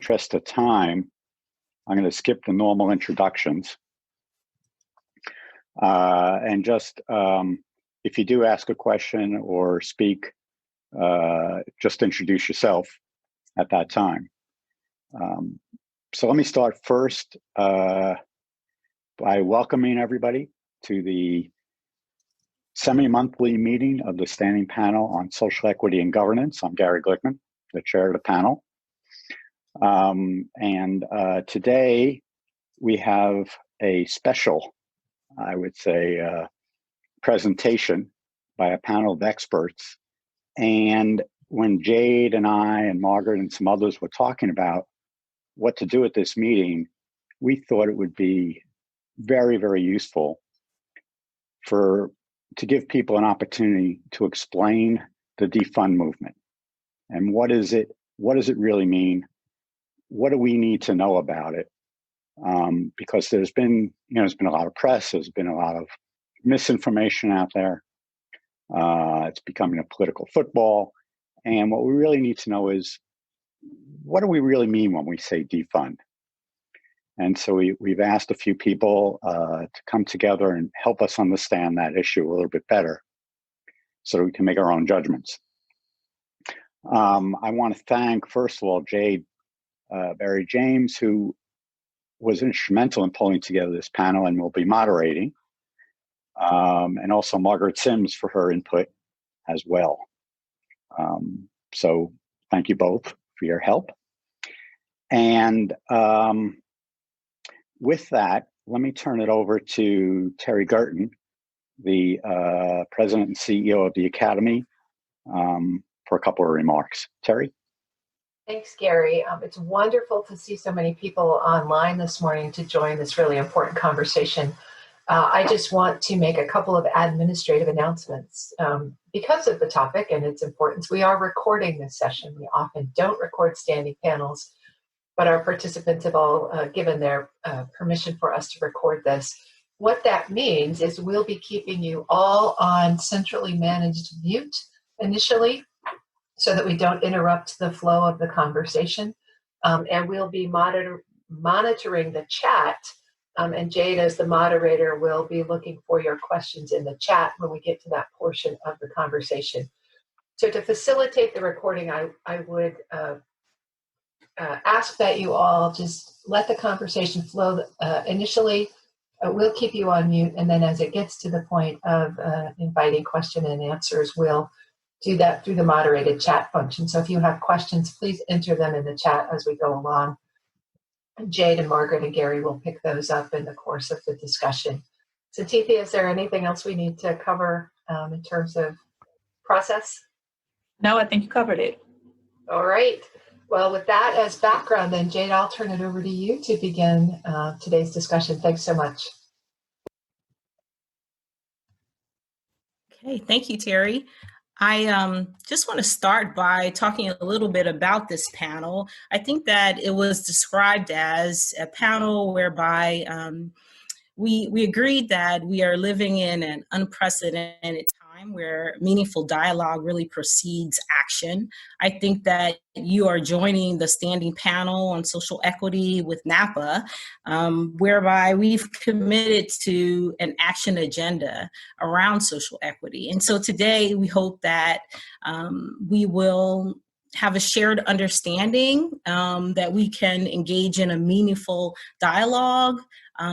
interest of time, I'm going to skip the normal introductions. And just, if you do ask a question or speak, just introduce yourself at that time. So let me start first by welcoming everybody to the semi-monthly meeting of the Standing Panel on Social Equity and Governance. I'm Gary Glickman, the chair of the panel. Today we have a special, I would say, presentation by a panel of experts. And when Jade and I and Margaret and some others were talking about what to do at this meeting, we thought it would be very, very useful to give people an opportunity to explain the defund movement. And what does it really mean? What do we need to know about it? Because there's been a lot of press, there's been a lot of misinformation out there. It's becoming a political football. And what we really need to know is, what do we really mean when we say defund? And so we've asked a few people to come together and help us understand that issue a little bit better so that we can make our own judgments. I want to thank, first of all, Jade Barry James, who was instrumental in pulling together this panel and will be moderating, and also Margaret Sims for her input as well. So thank you both for your help. And with that, let me turn it over to Terry Gerton, the president and CEO of the Academy, for a couple of remarks. Terry? Thanks, Gary. It's wonderful to see so many people online this morning to join this really important conversation. I just want to make a couple of administrative announcements. Because of the topic and its importance, we are recording this session. We often don't record standing panels, but our participants have all given their permission for us to record this. What that means is we'll be keeping you all on centrally managed mute initially, so that we don't interrupt the flow of the conversation. And we'll be monitoring the chat. And Jade, as the moderator, will be looking for your questions in the chat when we get to that portion of the conversation. So to facilitate the recording, I would ask that you all just let the conversation flow initially. We'll keep you on mute. And then as it gets to the point of inviting question and answers, we'll do that through the moderated chat function. So if you have questions, please enter them in the chat as we go along. Jade and Margaret and Gary will pick those up in the course of the discussion. So Tithi, is there anything else we need to cover in terms of process? No, I think you covered it. All right. Well, with that as background, then Jade, I'll turn it over to you to begin today's discussion. Thanks so much. Okay, thank you, Terry. I just want to start by talking a little bit about this panel. I think that it was described as a panel whereby we agreed that we are living in an unprecedented time where meaningful dialogue really precedes action. I think that you are joining the Standing Panel on Social Equity with NAPA, whereby we've committed to an action agenda around social equity. And so today we hope that we will have a shared understanding that we can engage in a meaningful dialogue,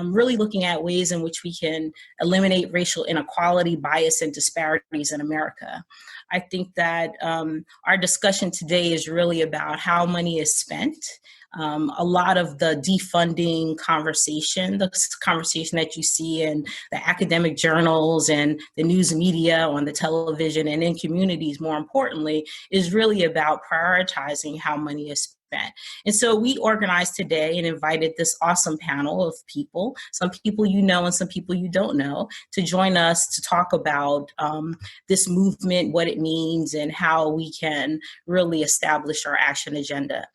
really looking at ways in which we can eliminate racial inequality, bias, and disparities in America. I think that our discussion today is really about how money is spent. A lot of the defunding conversation, the conversation that you see in the academic journals and the news media, on the television, and in communities, more importantly, is really about prioritizing how money is spent. And so we organized today and invited this awesome panel of people, some people you know and some people you don't know, to join us to talk about this movement, what it means, and how we can really establish our action agenda.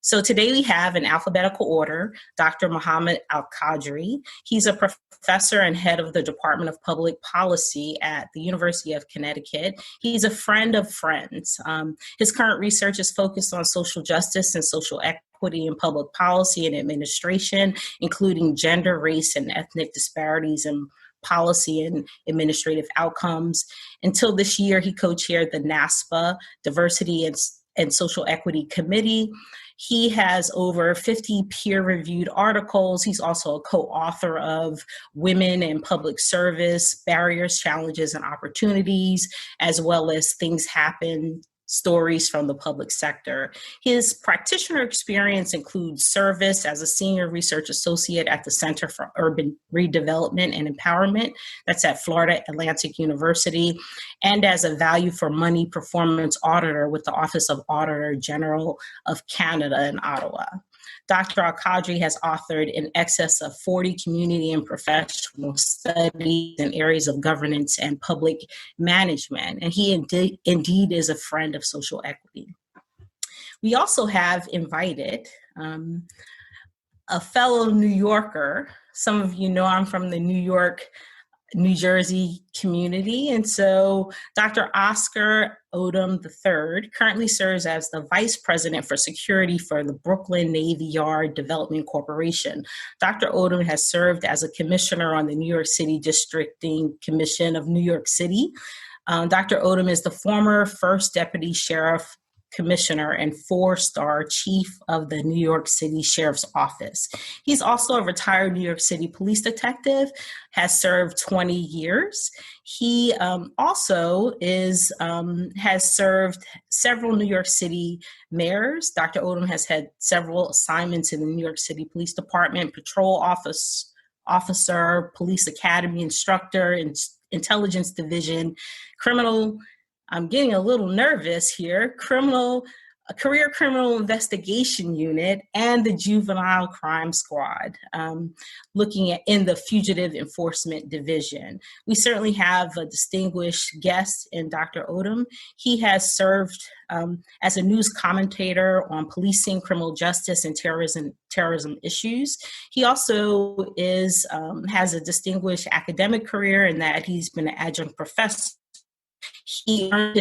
So today we have, in alphabetical order, Dr. Mohammed Al-Qadri. He's a professor and head of the Department of Public Policy at the University of Connecticut. He's a friend of friends. His current research is focused on social justice and social equity equity in public policy and administration, including gender, race, and ethnic disparities in policy and administrative outcomes. Until this year, he co-chaired the NASPA Diversity and Social Equity Committee. He has over 50 peer-reviewed articles. He's also a co-author of Women in Public Service, Barriers, Challenges, and Opportunities, as well as Things Happen, Stories from the Public Sector. His practitioner experience includes service as a senior research associate at the Center for Urban Redevelopment and Empowerment, that's at Florida Atlantic University, and as a value for money performance auditor with the Office of Auditor General of Canada in Ottawa. Dr. Al-Qadri has authored in excess of 40 community and professional studies in areas of governance and public management, and he indeed is a friend of social equity. We also have invited a fellow New Yorker. Some of you know I'm from the New Jersey community. And so Dr. Oscar Odom III currently serves as the Vice President for Security for the Brooklyn Navy Yard Development Corporation. Dr. Odom has served as a commissioner on the New York City Districting Commission of New York City. Dr. Odom is the former first deputy sheriff commissioner and 4-star chief of the New York City Sheriff's Office. He's also a retired New York City police detective, has served 20 years. He also has served several New York City mayors. Dr. Odom has had several assignments in the New York City Police Department, patrol officer, police academy instructor, intelligence division, I'm getting a little nervous here, career criminal investigation unit, and the juvenile crime squad, looking at in the fugitive enforcement division. We certainly have a distinguished guest in Dr. Odom. He has served as a news commentator on policing, criminal justice, and terrorism issues. He also has a distinguished academic career in that he's been an adjunct professor. He earned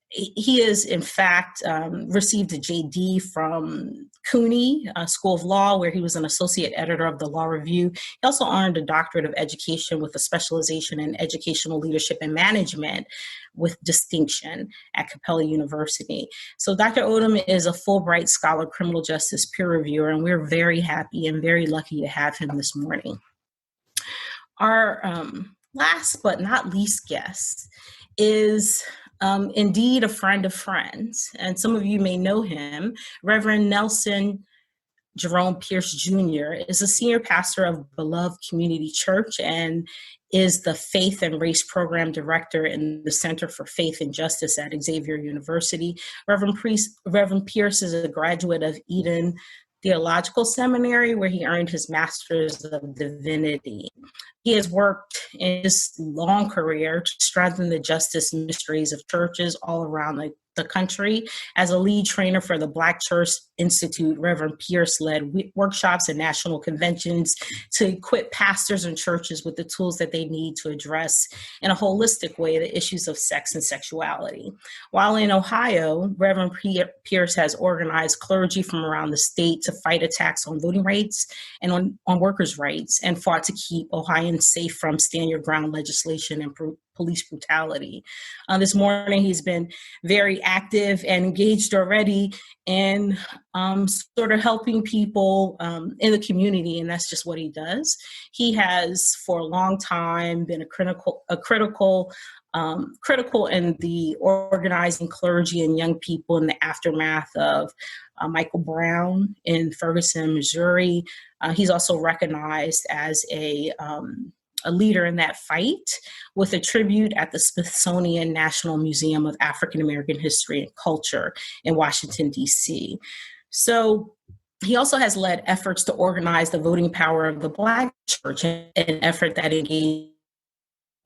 he has in fact received a JD from CUNY School of Law, where he was an associate editor of the Law Review. He also earned a doctorate of education with a specialization in educational leadership and management with distinction at Capella University. So Dr. Odom is a Fulbright Scholar criminal justice peer reviewer, and we're very happy and very lucky to have him this morning. Our last but not least guest is indeed a friend of friends, and some of you may know him. Reverend Nelson Jerome Pierce Jr. is a senior pastor of Beloved Community Church and is the Faith and Race Program Director in the Center for Faith and Justice at Xavier University. Reverend Pierce is a graduate of Eden Theological Seminary, where he earned his Master's of Divinity. He has worked in his long career to strengthen the justice ministries of churches all around the country. As a lead trainer for the Black Church Institute, Reverend Pierce led workshops and national conventions to equip pastors and churches with the tools that they need to address in a holistic way the issues of sex and sexuality. While in Ohio, Reverend Pierce has organized clergy from around the state to fight attacks on voting rights and on workers' rights, and fought to keep Ohioans safe from stand your ground legislation and police brutality. This morning, he's been very active and engaged already in sort of helping people in the community, and that's just what he does. He has, for a long time, been critical in the organizing clergy and young people in the aftermath of Michael Brown in Ferguson, Missouri. He's also recognized as a leader in that fight, with a tribute at the Smithsonian National Museum of African American History and Culture in Washington, D.C. So he also has led efforts to organize the voting power of the Black church, an effort that engaged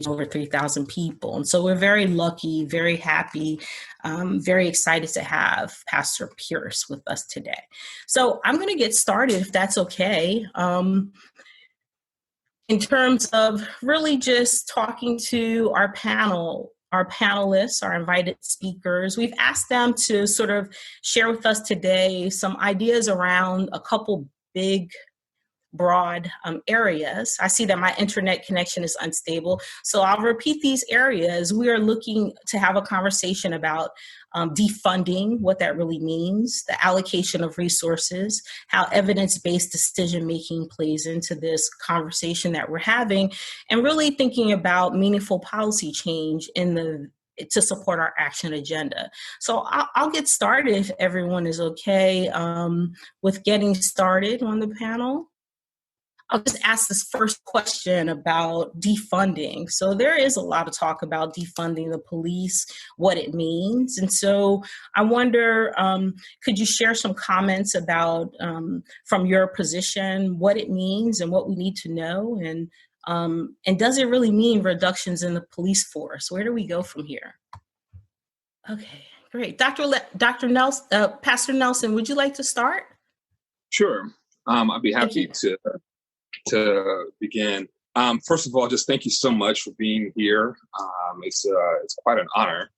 over 3,000 people. And so we're very lucky, very happy, very excited to have Pastor Pierce with us today. So I'm going to get started, if that's okay. In terms of really just talking to our panel our panelists, our invited speakers. We've asked them to sort of share with us today some ideas around a couple big, broad areas. I see that my internet connection is unstable, so I'll repeat these areas. We are looking to have a conversation about defunding, what that really means, the allocation of resources, how evidence-based decision-making plays into this conversation that we're having, and really thinking about meaningful policy change to support our action agenda. So I'll get started if everyone is okay with getting started on the panel. I'll just ask this first question about defunding. So there is a lot of talk about defunding the police, what it means. And so I wonder, could you share some comments about, from your position, what it means and what we need to know? And does it really mean reductions in the police force? Where do we go from here? Okay, great. Dr. Nelson, Pastor Nelson, would you like to start? Sure. I'd be happy to begin. First of all, just thank you so much for being here. It's quite an honor.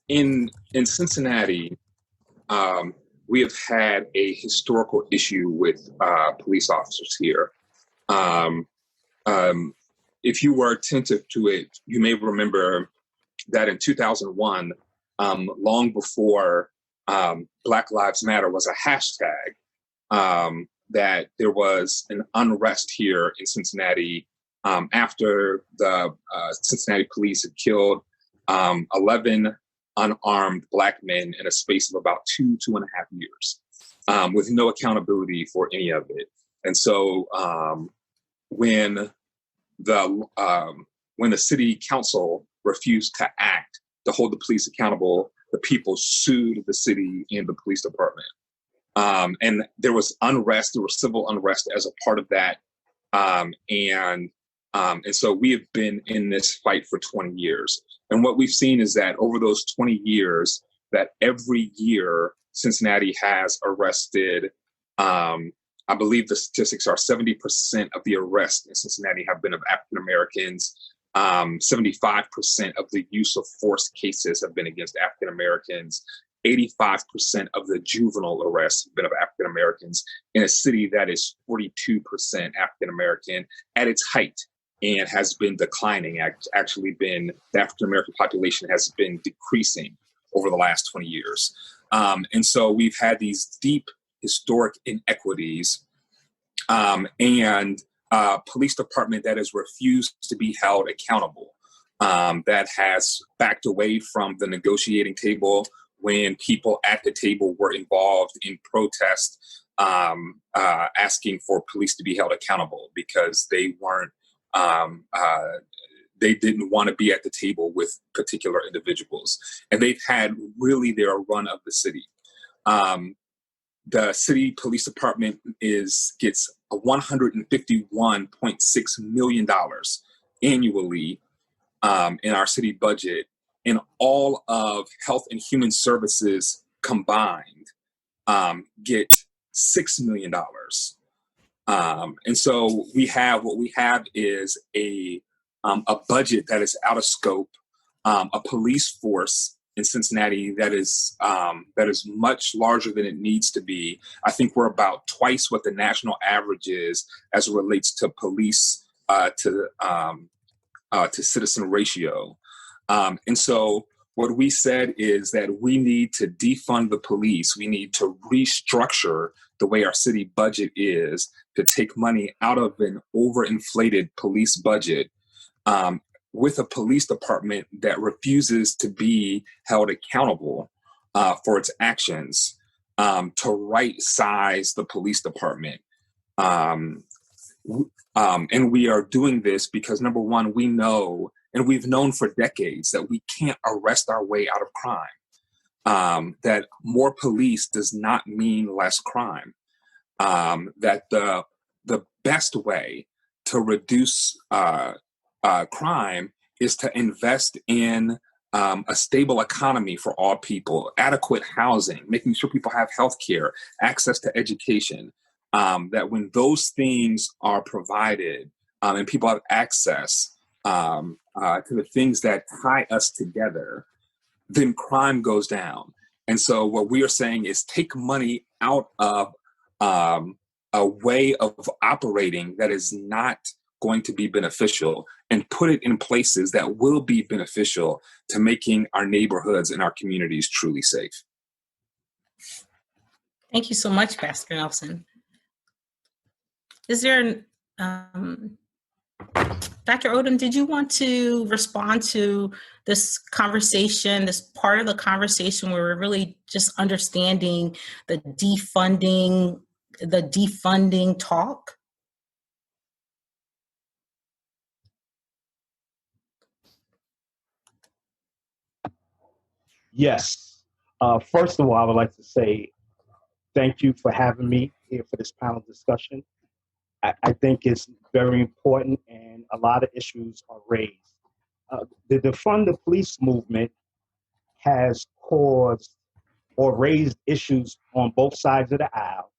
In Cincinnati, we have had a historical issue with police officers here. If you were attentive to it, you may remember that in 2001, long before Black Lives Matter was a hashtag, that there was an unrest here in Cincinnati after the Cincinnati police had killed 11 unarmed Black men in a space of about 2.5 years, with no accountability for any of it. And so when the city council refused to act to hold the police accountable, the people sued the city and the police department. And there was unrest, there was civil unrest as a part of that. And so we have been in this fight for 20 years. And what we've seen is that over those 20 years, that every year Cincinnati has arrested, I believe the statistics are 70% of the arrests in Cincinnati have been of African Americans. 75% of the use of force cases have been against African Americans. 85% of the juvenile arrests have been of African Americans in a city that is 42% African American at its height and has been declining. Actually, the African American population has been decreasing over the last 20 years. And so we've had these deep historic inequities and police department that has refused to be held accountable, that has backed away from the negotiating table when people at the table were involved in protest, asking for police to be held accountable because they weren't, they didn't want to be at the table with particular individuals. And they've had really their run of the city. The city police department gets $151.6 million annually in our city budget, and all of health and human services combined get $6 million. And so what we have is a budget that is out of scope, a police force in Cincinnati that is much larger than it needs to be. I think we're about twice what the national average is as it relates to police to citizen ratio. And so what we said is that we need to defund the police. We need to restructure the way our city budget is to take money out of an overinflated police budget, with a police department that refuses to be held accountable for its actions, to right size the police department. And we are doing this because, number one, we know, and we've known for decades, that we can't arrest our way out of crime, that more police does not mean less crime, that the best way to reduce crime is to invest in a stable economy for all people, adequate housing, making sure people have health care, access to education, that when those things are provided, and people have access to the things that tie us together, then crime goes down. And so what we are saying is take money out of a way of operating that is not going to be beneficial and put it in places that will be beneficial to making our neighborhoods and our communities truly safe. Thank you so much, Pastor Nelson. Is there, Dr. Odom, did you want to respond to this conversation, this part of the conversation where we're really just understanding the defunding talk? Yes. First of all, I would like to say thank you for having me here for this panel discussion. I think it's very important and a lot of issues are raised. The Defund the Police movement has caused or raised issues on both sides of the aisle,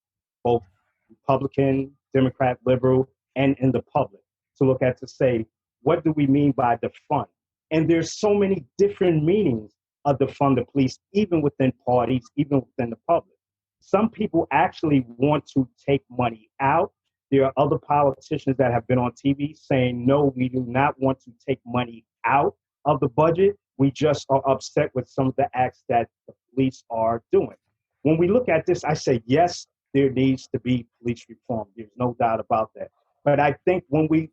both Republican, Democrat, liberal, and in the public, to look at to say, what do we mean by defund? And there's so many different meanings of defund the police, even within parties, even within the public. Some people actually want to take money out. There are other politicians that have been on TV saying, no, we do not want to take money out of the budget. We just are upset with some of the acts that the police are doing. When we look at this, I say, yes, there needs to be police reform. There's no doubt about that. But I think when we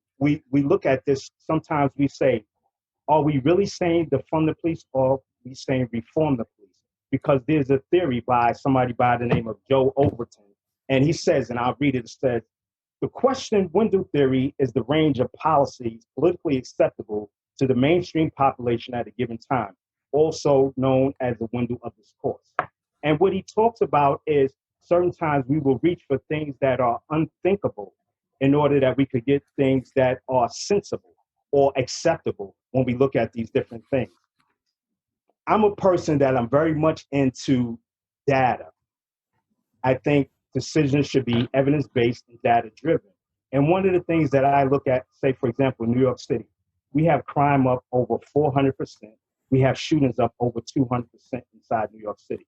look at this, sometimes we say, are we really saying defund the police or are we saying reform the police? Because there's a theory by somebody by the name of Joe Overton. And he says, and I'll read it, it says, the question window theory is the range of policies politically acceptable to the mainstream population at a given time, also known as the window of discourse. And what he talks about is certain times we will reach for things that are unthinkable in order that we could get things that are sensible or acceptable when we look at these different things. I'm a person that I'm very much into data. I think decisions should be evidence-based and data-driven. And one of the things that I look at, say, for example, New York City, we have crime up over 400%. We have shootings up over 200% inside New York City.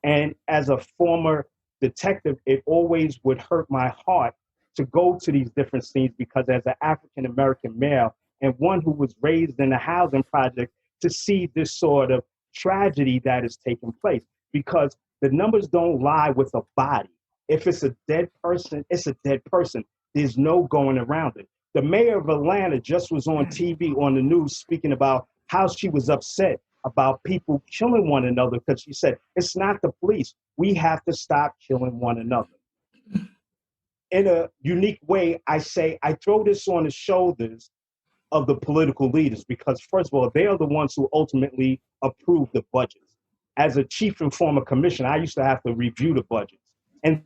And as a former detective, it always would hurt my heart to go to these different scenes because as an African-American male and one who was raised in a housing project, to see this sort of tragedy that is taking place, because the numbers don't lie with a body. If it's a dead person, it's a dead person. There's no going around it. The mayor of Atlanta just was on TV on the news speaking about how she was upset about people killing one another because she said, it's not the police. We have to stop killing one another. In a unique way, I say, I throw this on the shoulders of the political leaders because, first of all, they are the ones who ultimately approve the budgets. As a chief and former commissioner, I used to have to review the budgets. And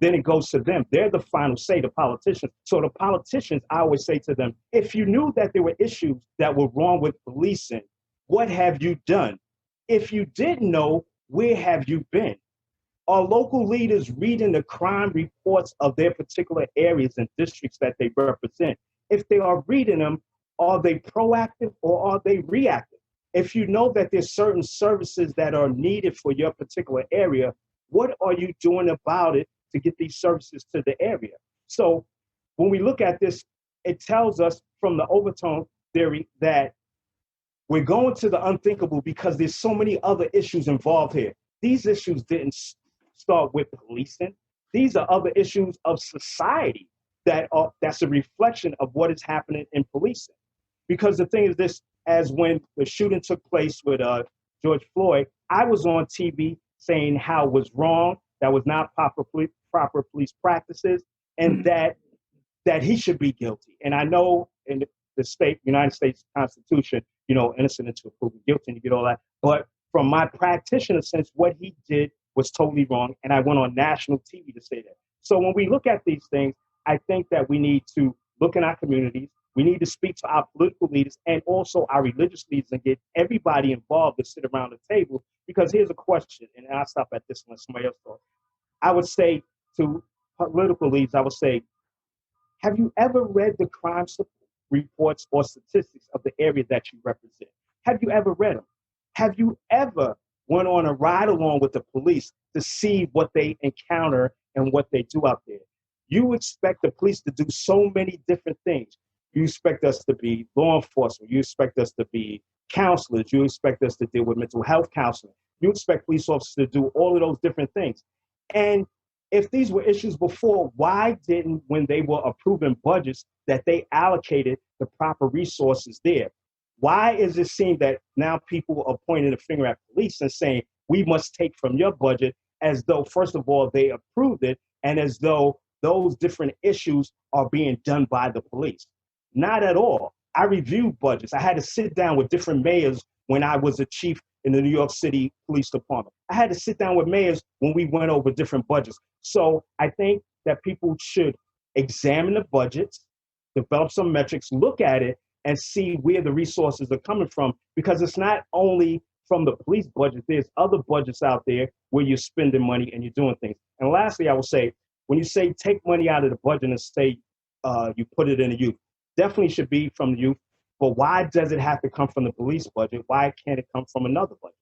then it goes to them. They're the final say, the politicians. So the politicians, I always say to them, if you knew that there were issues that were wrong with policing, what have you done? If you didn't know, where have you been? Are local leaders reading the crime reports of their particular areas and districts that they represent? If they are reading them, are they proactive or are they reactive? If you know that there's certain services that are needed for your particular area, what are you doing about it to get these services to the area? So when we look at this, it tells us from the overtone theory that we're going to the unthinkable because there's so many other issues involved here. These issues didn't start with policing. These are other issues of society that's a reflection of what is happening in policing. Because the thing is this, as when the shooting took place with George Floyd, I was on TV saying how it was wrong, that was not proper police practices, and that he should be guilty. And I know in the United States Constitution, innocent until proven guilty, and you get all that. But from my practitioner sense, what he did was totally wrong. And I went on national TV to say that. So when we look at these things, I think that we need to look in our communities. We need to speak to our political leaders and also our religious leaders and get everybody involved to sit around the table. Because here's a question, and I'll stop at this one, somebody else thought. I would say to political leaders, I would say, Have you ever read the crime reports or statistics of the area that you represent? Have you ever read them? Have you ever went on a ride along with the police to see what they encounter and what they do out there? You expect the police to do so many different things. You expect us to be law enforcement. You expect us to be counselors. You expect us to deal with mental health counseling. You expect police officers to do all of those different things. And if these were issues before, why didn't, when they were approving budgets, that they allocated the proper resources there? Why is it seen that now people are pointing the finger at police and saying, we must take from your budget, as though, first of all, they approved it, and as though those different issues are being done by the police? Not at all. I reviewed budgets. I had to sit down with different mayors when I was a chief in the New York City Police Department. I had to sit down with mayors when we went over different budgets. So I think that people should examine the budgets, develop some metrics, look at it, and see where the resources are coming from, because it's not only from the police budget, there's other budgets out there where you're spending money and you're doing things. And lastly, I will say, when you say take money out of the budget and say you put it in the youth, definitely should be from the youth, but why does it have to come from the police budget? Why can't it come from another budget?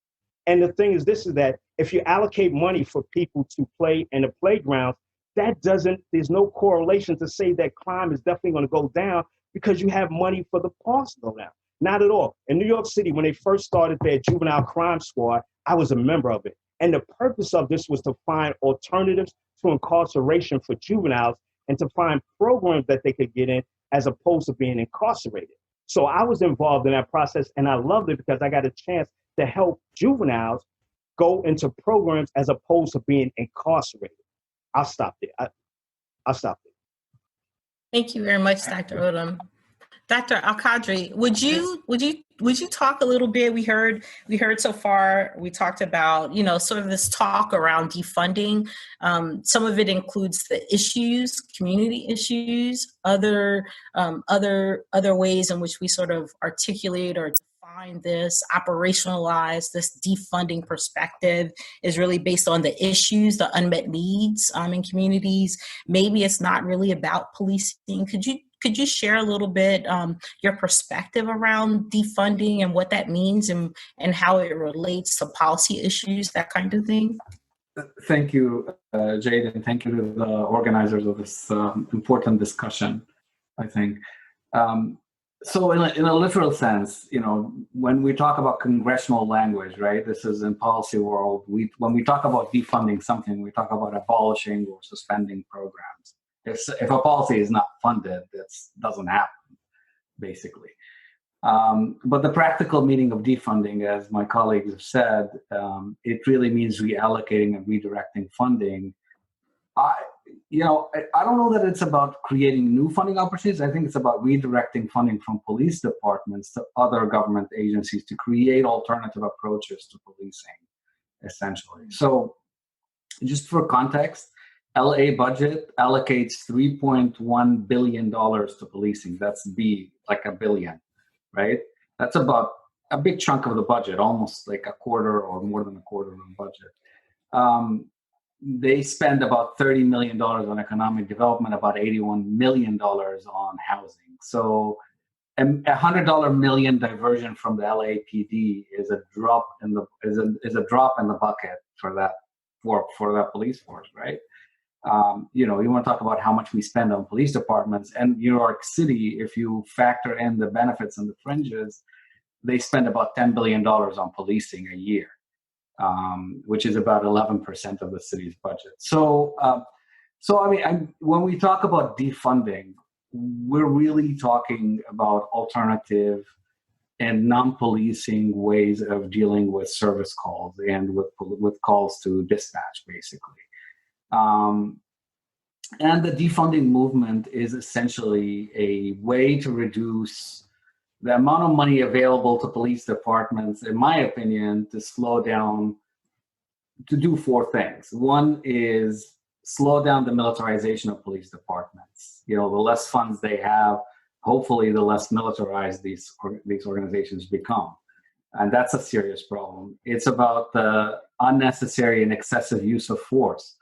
And the thing is, this is that if you allocate money for people to play in the playgrounds, there's no correlation to say that crime is definitely going to go down because you have money for the parks to go down. Not at all. In New York City, when they first started their juvenile crime squad, I was a member of it. And the purpose of this was to find alternatives to incarceration for juveniles and to find programs that they could get in as opposed to being incarcerated. So I was involved in that process, and I loved it because I got a chance to help juveniles go into programs as opposed to being incarcerated. I'll stop there. I'll stop there. Thank you very much, Dr. Odom. Dr. Al-Qadri, would you talk a little bit? We heard so far, we talked about, sort of this talk around defunding. Some of it includes the issues, community issues, other ways in which we sort of articulate or define this, operationalize this defunding perspective is really based on the issues, the unmet needs in communities. Maybe it's not really about policing. Could you share a little bit your perspective around defunding and what that means and how it relates to policy issues, that kind of thing? Thank you, Jade, and thank you to the organizers of this important discussion, I think. So in a literal sense, when we talk about congressional language, right, this is in policy world, when we talk about defunding something, we talk about abolishing or suspending programs. If a policy is not funded, that doesn't happen, basically. But the practical meaning of defunding, as my colleagues have said, it really means reallocating and redirecting funding. I don't know that it's about creating new funding opportunities. I think it's about redirecting funding from police departments to other government agencies to create alternative approaches to policing, essentially. So just for context, LA budget allocates $3.1 billion to policing. That's like a billion, right? That's about a big chunk of the budget, almost like a quarter or more than a quarter of the budget. They spend about $30 million on economic development, about $81 million on housing. So a $100 million diversion from the LAPD is a drop in the bucket for that police force, right? You want to talk about how much we spend on police departments. And New York City, if you factor in the benefits and the fringes, they spend about $10 billion on policing a year, which is about 11% of the city's budget. So when we talk about defunding, we're really talking about alternative and non-policing ways of dealing with service calls and with calls to dispatch, basically. And the defunding movement is essentially a way to reduce the amount of money available to police departments, in my opinion, to slow down, to do four things. One is slow down the militarization of police departments. The less funds they have, hopefully the less militarized these organizations become. And that's a serious problem. It's about the unnecessary and excessive use of force,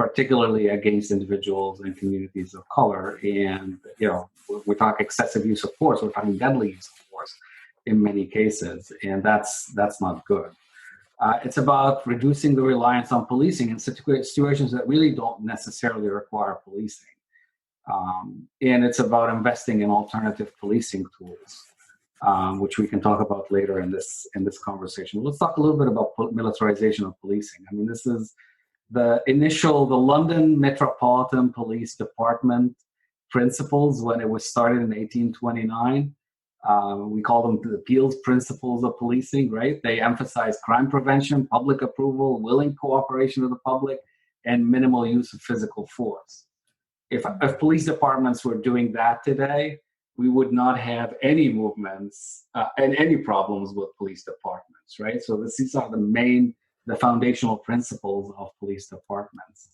particularly against individuals and communities of color. And, we talk excessive use of force, we're talking deadly use of force in many cases, and that's not good. It's about reducing the reliance on policing in situations that really don't necessarily require policing. And it's about investing in alternative policing tools, which we can talk about later in this conversation. Let's talk a little bit about militarization of policing. I mean, this is the London Metropolitan Police Department principles when it was started in 1829. We call them the Peel's Principles of Policing, right? They emphasize crime prevention, public approval, willing cooperation of the public, and minimal use of physical force. If police departments were doing that today, we would not have any movements and any problems with police departments, right? So these are the foundational principles of police departments.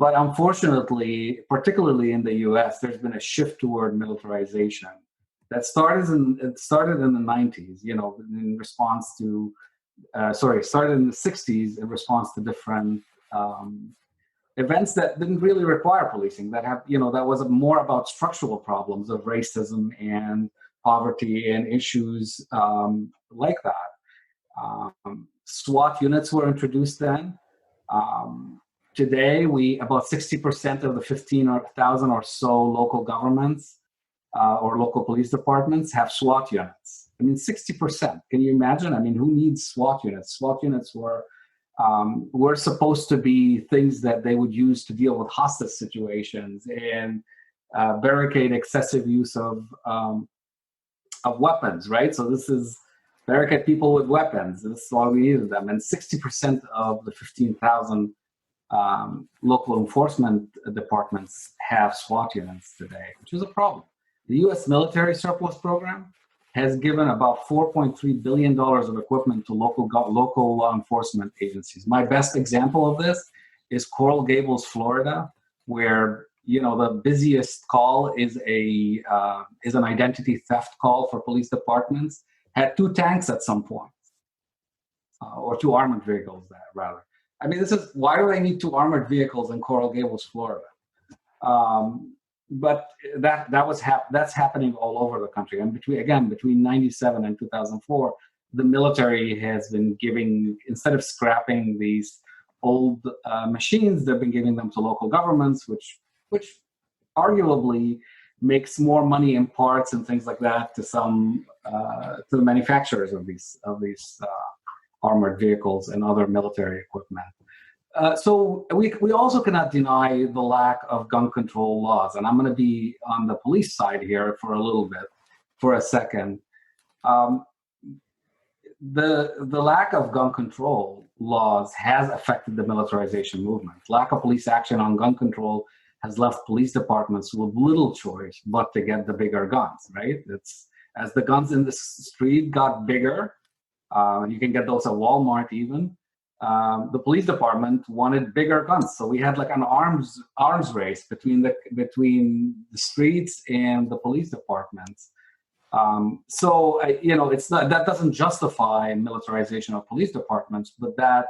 But unfortunately, particularly in the US, there's been a shift toward militarization that started in the 90s, in response to, started in the 60s in response to different events that didn't really require policing, that was more about structural problems of racism and poverty and issues like that. SWAT units were introduced then. Today, about 60% of the 15,000 or so local governments or local police departments have SWAT units. I mean, 60%. Can you imagine? I mean, who needs SWAT units? SWAT units were supposed to be things that they would use to deal with hostage situations and barricade excessive use of weapons, right? So this is barricade people with weapons. This is why we needed them. And 60% of the 15,000 local enforcement departments have SWAT units today, which is a problem. The U.S. military surplus program has given about $4.3 billion of equipment to local law enforcement agencies. My best example of this is Coral Gables, Florida, where the busiest call is an identity theft call for police departments. Had 2 tanks at some point, or 2 armored vehicles, rather. I mean, why do they need 2 armored vehicles in Coral Gables, Florida? But that's happening all over the country. And between 97 and 2004, the military has been giving, instead of scrapping these old machines, they've been giving them to local governments, which arguably makes more money in parts and things like that to the manufacturers of these armored vehicles and other military equipment. So we also cannot deny the lack of gun control laws, and I'm going to be on the police side here for a second. The lack of gun control laws has affected the militarization movement. Lack of police action on gun control has left police departments with little choice but to get the bigger guns, right? It's as the guns in the street got bigger, you can get those at Walmart even. The police department wanted bigger guns, so we had like an arms race between the streets and the police departments. It's not, that doesn't justify militarization of police departments, but that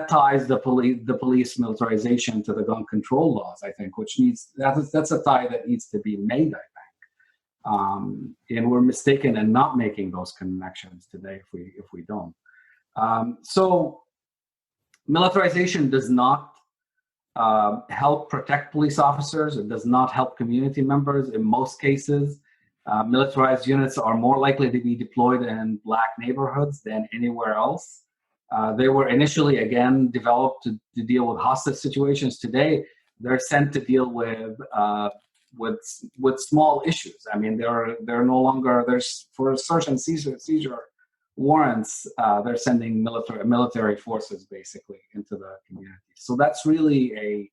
ties the police militarization to the gun control laws, I think, that's a tie that needs to be made, I think. And we're mistaken in not making those connections today if we don't. So militarization does not help protect police officers. It does not help community members in most cases. Militarized units are more likely to be deployed in Black neighborhoods than anywhere else. They were initially, again, developed to deal with hostage situations. Today, they're sent to deal with small issues. I mean, they're no longer, for search and seizure warrants, they're sending military forces basically into the community. So that's really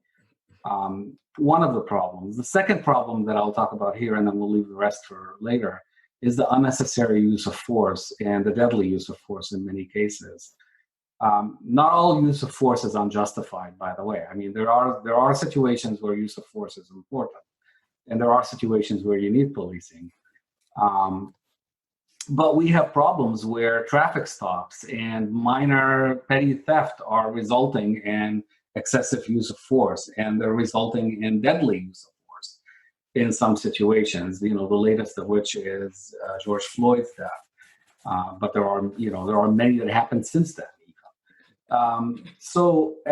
one of the problems. The second problem that I'll talk about here, and then we'll leave the rest for later, is the unnecessary use of force and the deadly use of force in many cases. Not all use of force is unjustified, by the way. I mean, there are situations where use of force is important, and there are situations where you need policing. But we have problems where traffic stops and minor petty theft are resulting in excessive use of force, and they're resulting in deadly use of force in some situations. The latest of which is George Floyd's death. But there are many that happened since then. So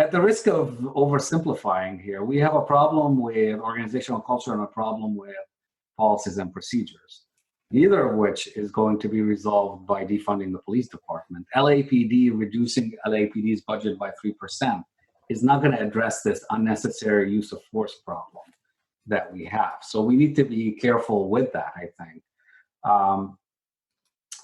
at the risk of oversimplifying here, we have a problem with organizational culture and a problem with policies and procedures, neither of which is going to be resolved by defunding the police department. LAPD reducing LAPD's budget by 3% is not going to address this unnecessary use of force problem that we have. So we need to be careful with that, I think.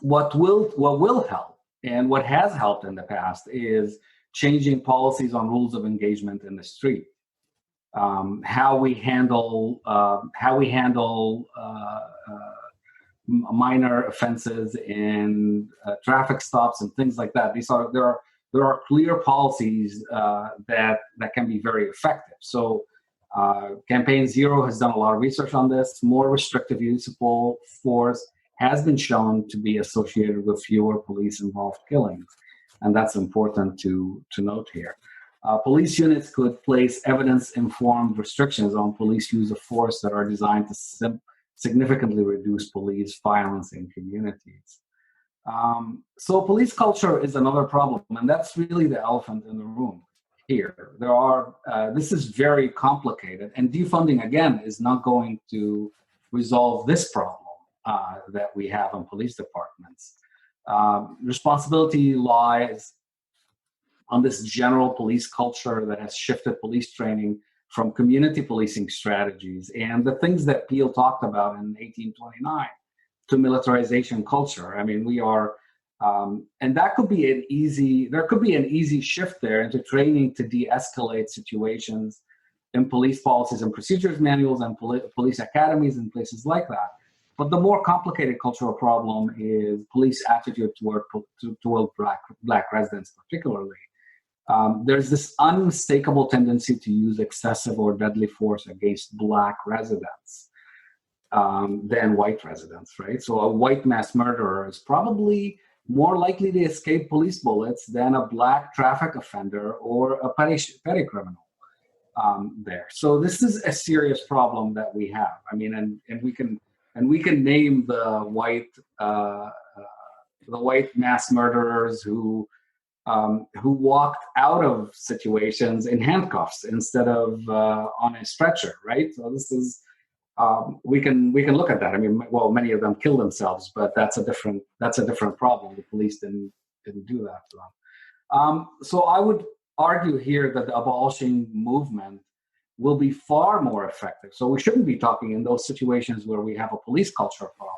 What will help, and what has helped in the past, is changing policies on rules of engagement in the street, how we handle minor offenses and traffic stops and things like that. There are clear policies that can be very effective. So Campaign Zero has done a lot of research on this. More restrictive use of force has been shown to be associated with fewer police-involved killings, and that's important to note here. Police units could place evidence-informed restrictions on police use of force that are designed to significantly reduce police violence in communities. So police culture is another problem, and that's really the elephant in the room here. This is very complicated, and defunding, again, is not going to resolve this problem that we have in police departments. Responsibility lies on this general police culture that has shifted police training from community policing strategies and the things that Peel talked about in 1829 to militarization culture. I mean, we are, and that could be there could be an easy shift there into training to de-escalate situations in police policies and procedures manuals and police academies and places like that. But the more complicated cultural problem is police attitude toward black residents, particularly. There's this unmistakable tendency to use excessive or deadly force against black residents than white residents, right? So a white mass murderer is probably more likely to escape police bullets than a black traffic offender or a petty criminal there. So this is a serious problem that we have. I mean, and we can name the white mass murderers who walked out of situations in handcuffs instead of on a stretcher, right? So this is we can look at that. I mean, well, many of them killed themselves, but that's a different problem. The police didn't do that to them. So I would argue here that the abolishing movement will be far more effective. So we shouldn't be talking in those situations where we have a police culture problem.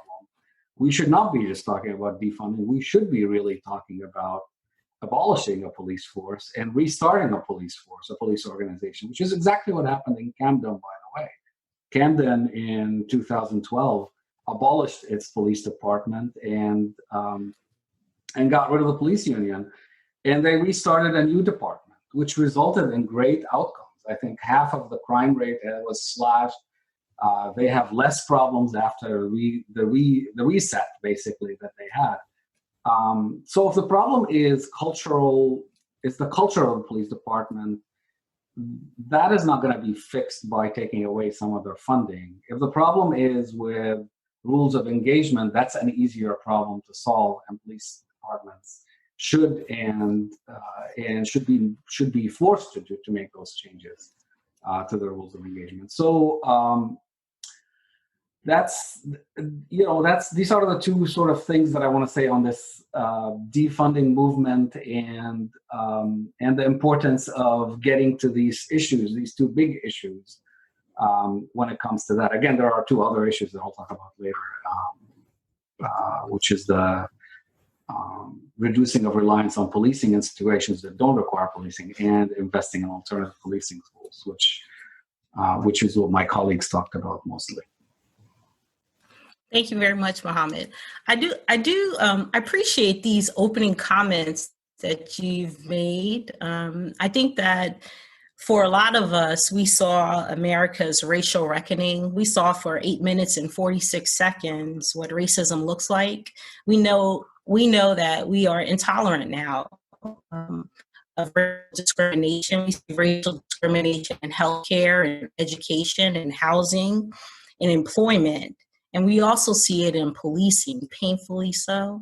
We should not be just talking about defunding. We should be really talking about abolishing a police force and restarting a police force, a police organization, which is exactly what happened in Camden, by the way. Camden in 2012 abolished its police department and got rid of the police union, and they restarted a new department, which resulted in great outcomes. I think half of the crime rate was slashed. They have less problems after the reset, basically, that they had. So if the problem is the culture of the police department, that is not going to be fixed by taking away some of their funding. If the problem is with rules of engagement, that's an easier problem to solve, and police departments should be forced to make those changes to the rules of engagement. So these are the two sort of things that I want to say on this defunding movement and the importance of getting to these issues, these two big issues, when it comes to that. Again, there are two other issues that I'll talk about later, which is the reducing of reliance on policing in situations that don't require policing, and investing in alternative policing tools, which is what my colleagues talked about mostly. Thank you very much, Mohammed. I appreciate these opening comments that you've made. I think that for a lot of us, we saw America's racial reckoning. We saw for 8 minutes and 46 seconds what racism looks like. We know that we are intolerant now of racial discrimination. We see racial discrimination in healthcare and education and housing and employment. And we also see it in policing, painfully so.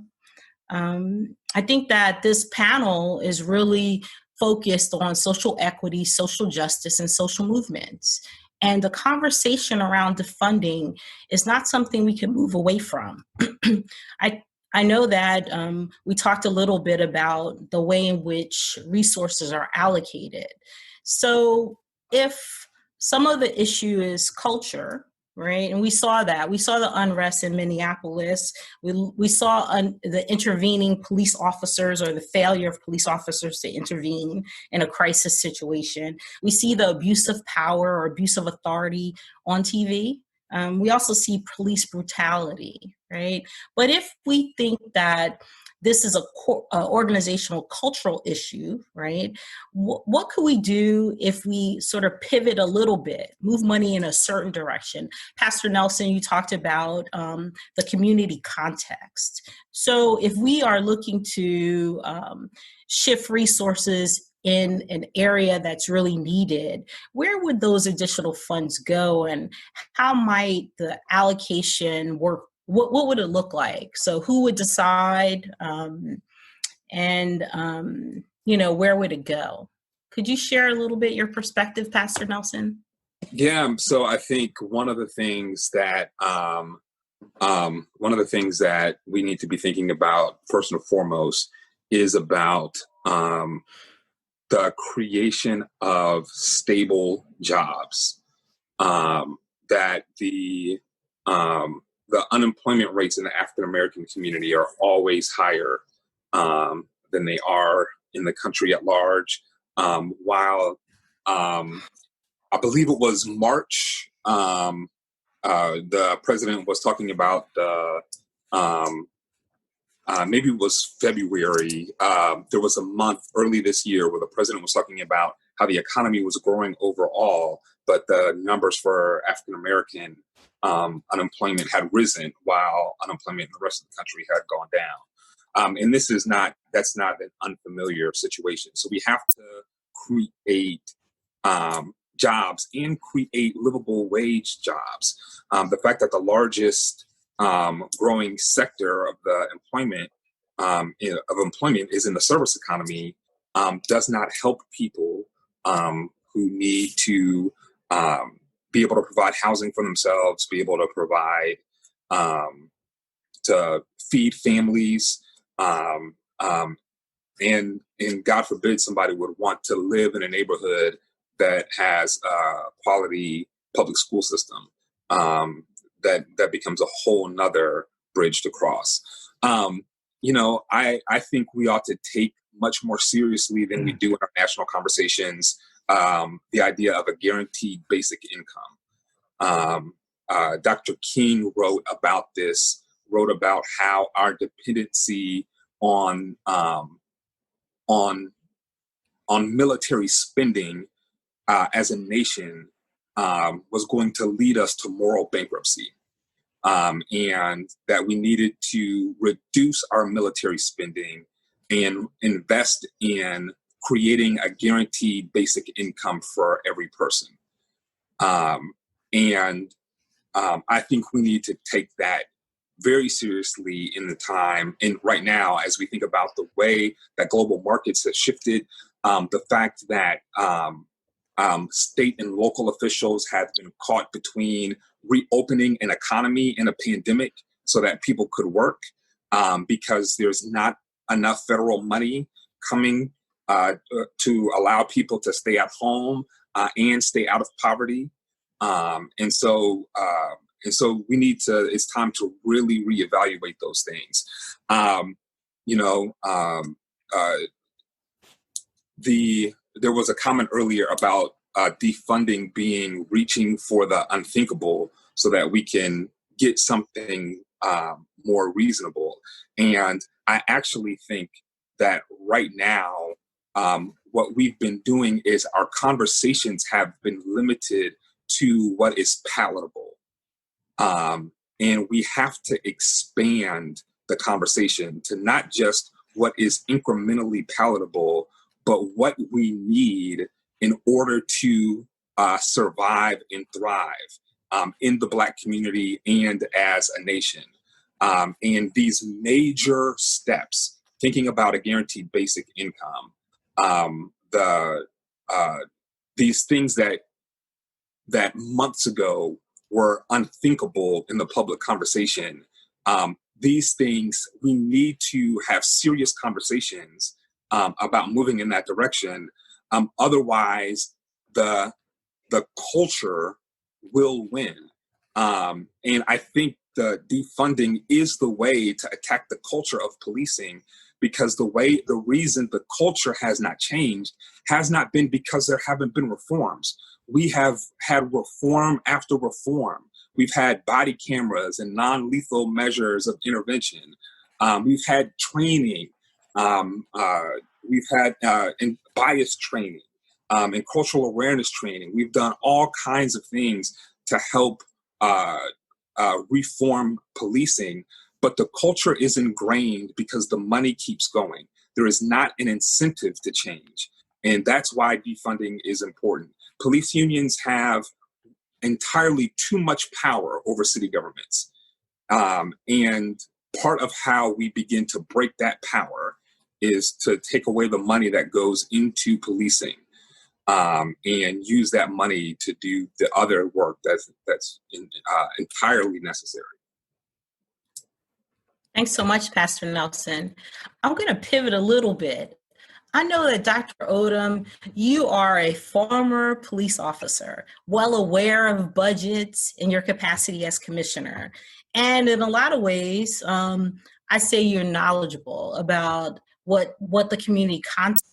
I think that this panel is really focused on social equity, social justice, and social movements. And the conversation around defunding is not something we can move away from. I know that we talked a little bit about the way in which resources are allocated. So if some of the issue is culture, right? And we saw that. We saw the unrest in Minneapolis. We saw the intervening police officers, or the failure of police officers to intervene in a crisis situation. We see the abuse of power or abuse of authority on TV. We also see police brutality, right? But if we think that this is a organizational cultural issue, right? What could we do if we sort of pivot a little bit, move money in a certain direction? Pastor Nelson, you talked about the community context. So if we are looking to shift resources in an area that's really needed, where would those additional funds go, and how might the allocation work? What would it look like? So who would decide, and where would it go? Could you share a little bit your perspective, Pastor Nelson? Yeah, so I think one of the things that we need to be thinking about first and foremost is about the creation of stable jobs. That the unemployment rates in the African American community are always higher than they are in the country at large. While I believe it was March, the president was talking about maybe it was February. There was a month early this year where the president was talking about how the economy was growing overall, but the numbers for African American unemployment had risen while unemployment in the rest of the country had gone down. And that's not an unfamiliar situation. So we have to create jobs and create livable wage jobs. The fact that the largest growing sector of the employment is in the service economy does not help people who need to be able to provide housing for themselves, be able to provide to feed families, and God forbid somebody would want to live in a neighborhood that has a quality public school system. That becomes a whole nother bridge to cross. I think we ought to take much more seriously than we do in our national conversations the idea of a guaranteed basic income. Dr. King wrote about how our dependency on military spending as a nation was going to lead us to moral bankruptcy, and that we needed to reduce our military spending and invest in creating a guaranteed basic income for every person. I think we need to take that very seriously in the time and right now as we think about the way that global markets have shifted, the fact that state and local officials have been caught between reopening an economy in a pandemic so that people could work because there's not enough federal money coming to allow people to stay at home and stay out of poverty. And so it's time to really reevaluate those things. There was a comment earlier about defunding being reaching for the unthinkable so that we can get something more reasonable. And I actually think that right now, what we've been doing is our conversations have been limited to what is palatable. And we have to expand the conversation to not just what is incrementally palatable, but what we need in order to survive and thrive in the Black community and as a nation. And these major steps, thinking about a guaranteed basic income, these things that months ago were unthinkable in the public conversation. These things, we need to have serious conversations about moving in that direction. Otherwise, the culture will win. And I think the defunding is the way to attack the culture of policing, because the reason the culture has not changed has not been because there haven't been reforms. We have had reform after reform. We've had body cameras and non-lethal measures of intervention. We've had training. We've had bias training and cultural awareness training. We've done all kinds of things to help reform policing, but the culture is ingrained because the money keeps going. There is not an incentive to change. And that's why defunding is important. Police unions have entirely too much power over city governments. And part of how we begin to break that power is to take away the money that goes into policing and use that money to do the other work that's entirely necessary. Thanks so much, Pastor Nelson. I'm going to pivot a little bit. I know that Dr. Odom, you are a former police officer, well aware of budgets in your capacity as commissioner. And in a lot of ways, I say you're knowledgeable about what the community context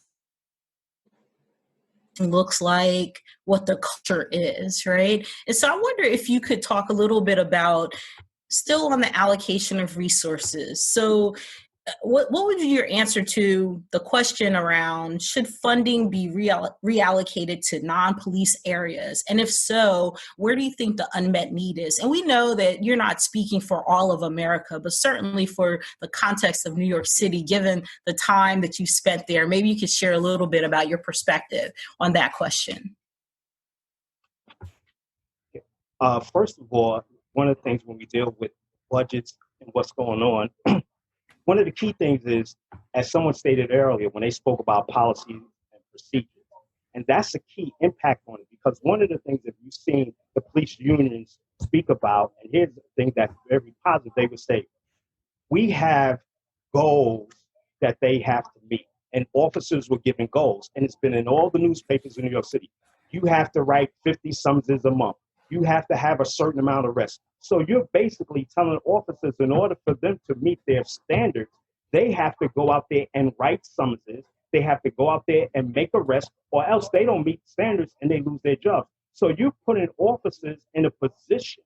looks like, what the culture is, right? And so I wonder if you could talk a little bit about, still on the allocation of resources. So what would be your answer to the question around, should funding be reallocated to non-police areas? And if so, where do you think the unmet need is? And we know that you're not speaking for all of America, but certainly for the context of New York City, given the time that you spent there, maybe you could share a little bit about your perspective on that question. First of all, one of the things when we deal with budgets and what's going on, one of the key things is, as someone stated earlier, when they spoke about policies and procedures, and that's a key impact on it, because one of the things that you've seen the police unions speak about, and here's the thing that's very positive, they would say, we have goals that they have to meet, and officers were given goals, and it's been in all the newspapers in New York City. You have to write 50 summonses a month. You have to have a certain amount of arrests. So you're basically telling officers, in order for them to meet their standards, they have to go out there and write summonses. They have to go out there and make arrests, or else they don't meet standards and they lose their jobs. So you're putting officers in a position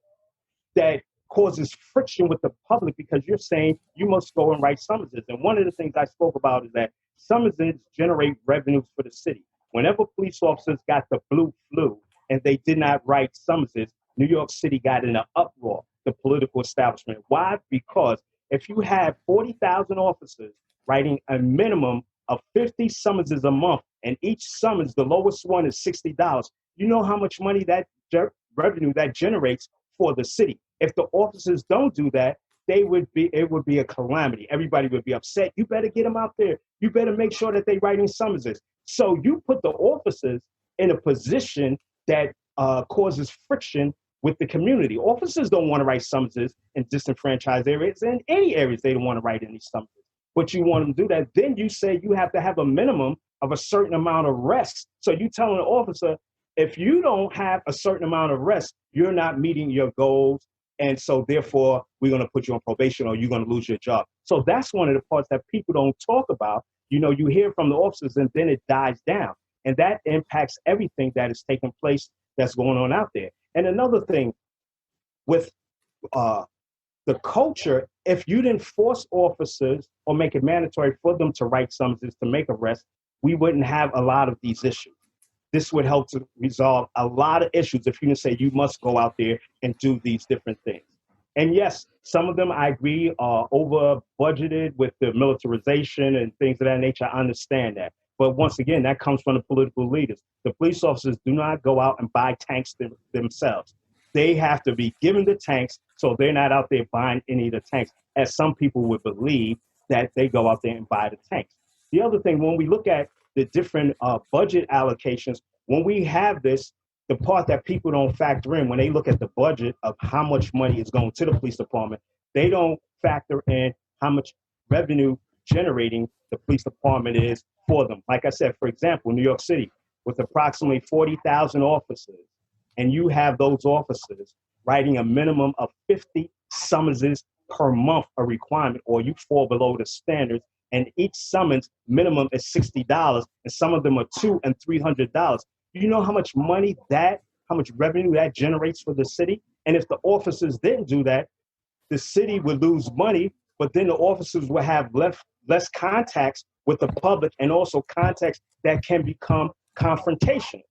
that causes friction with the public, because you're saying you must go and write summonses. And one of the things I spoke about is that summonses generate revenues for the city. Whenever police officers got the blue flu and they did not write summonses, New York City got in an uproar, the political establishment. Why? Because if you have 40,000 officers writing a minimum of 50 summonses a month, and each summons, the lowest one is $60, you know how much money that revenue that generates for the city. If the officers don't do that, it would be a calamity. Everybody would be upset. You better get them out there. You better make sure that they're writing summonses. So you put the officers in a position that causes friction with the community. Officers don't want to write summonses in disenfranchised areas, and any areas they don't want to write any summonses. But you want them to do that. Then you say you have to have a minimum of a certain amount of rest. So you telling the officer, if you don't have a certain amount of rest, you're not meeting your goals. And so therefore, we're going to put you on probation or you're going to lose your job. So that's one of the parts that people don't talk about. You know, you hear from the officers and then it dies down. And that impacts everything that is taking place that's going on out there. And another thing with the culture, if you didn't force officers or make it mandatory for them to write summonses to make arrests, we wouldn't have a lot of these issues. This would help to resolve a lot of issues if you didn't say you must go out there and do these different things. And yes, some of them I agree are over budgeted with the militarization and things of that nature. I understand that. But once again, that comes from the political leaders. The police officers do not go out and buy tanks themselves. They have to be given the tanks, so they're not out there buying any of the tanks, as some people would believe that they go out there and buy the tanks. The other thing, when we look at the different budget allocations, when we have this, the part that people don't factor in when they look at the budget of how much money is going to the police department, they don't factor in how much revenue generating the police department is for them. Like I said, for example, New York City, with approximately 40,000 officers, and you have those officers writing a minimum of 50 summonses per month, a requirement, or you fall below the standards, and each summons minimum is $60, and some of them are $200 and $300. You know how much money how much revenue that generates for the city? And if the officers didn't do that, the city would lose money, but then the officers will have less contacts with the public, and also contacts that can become confrontational.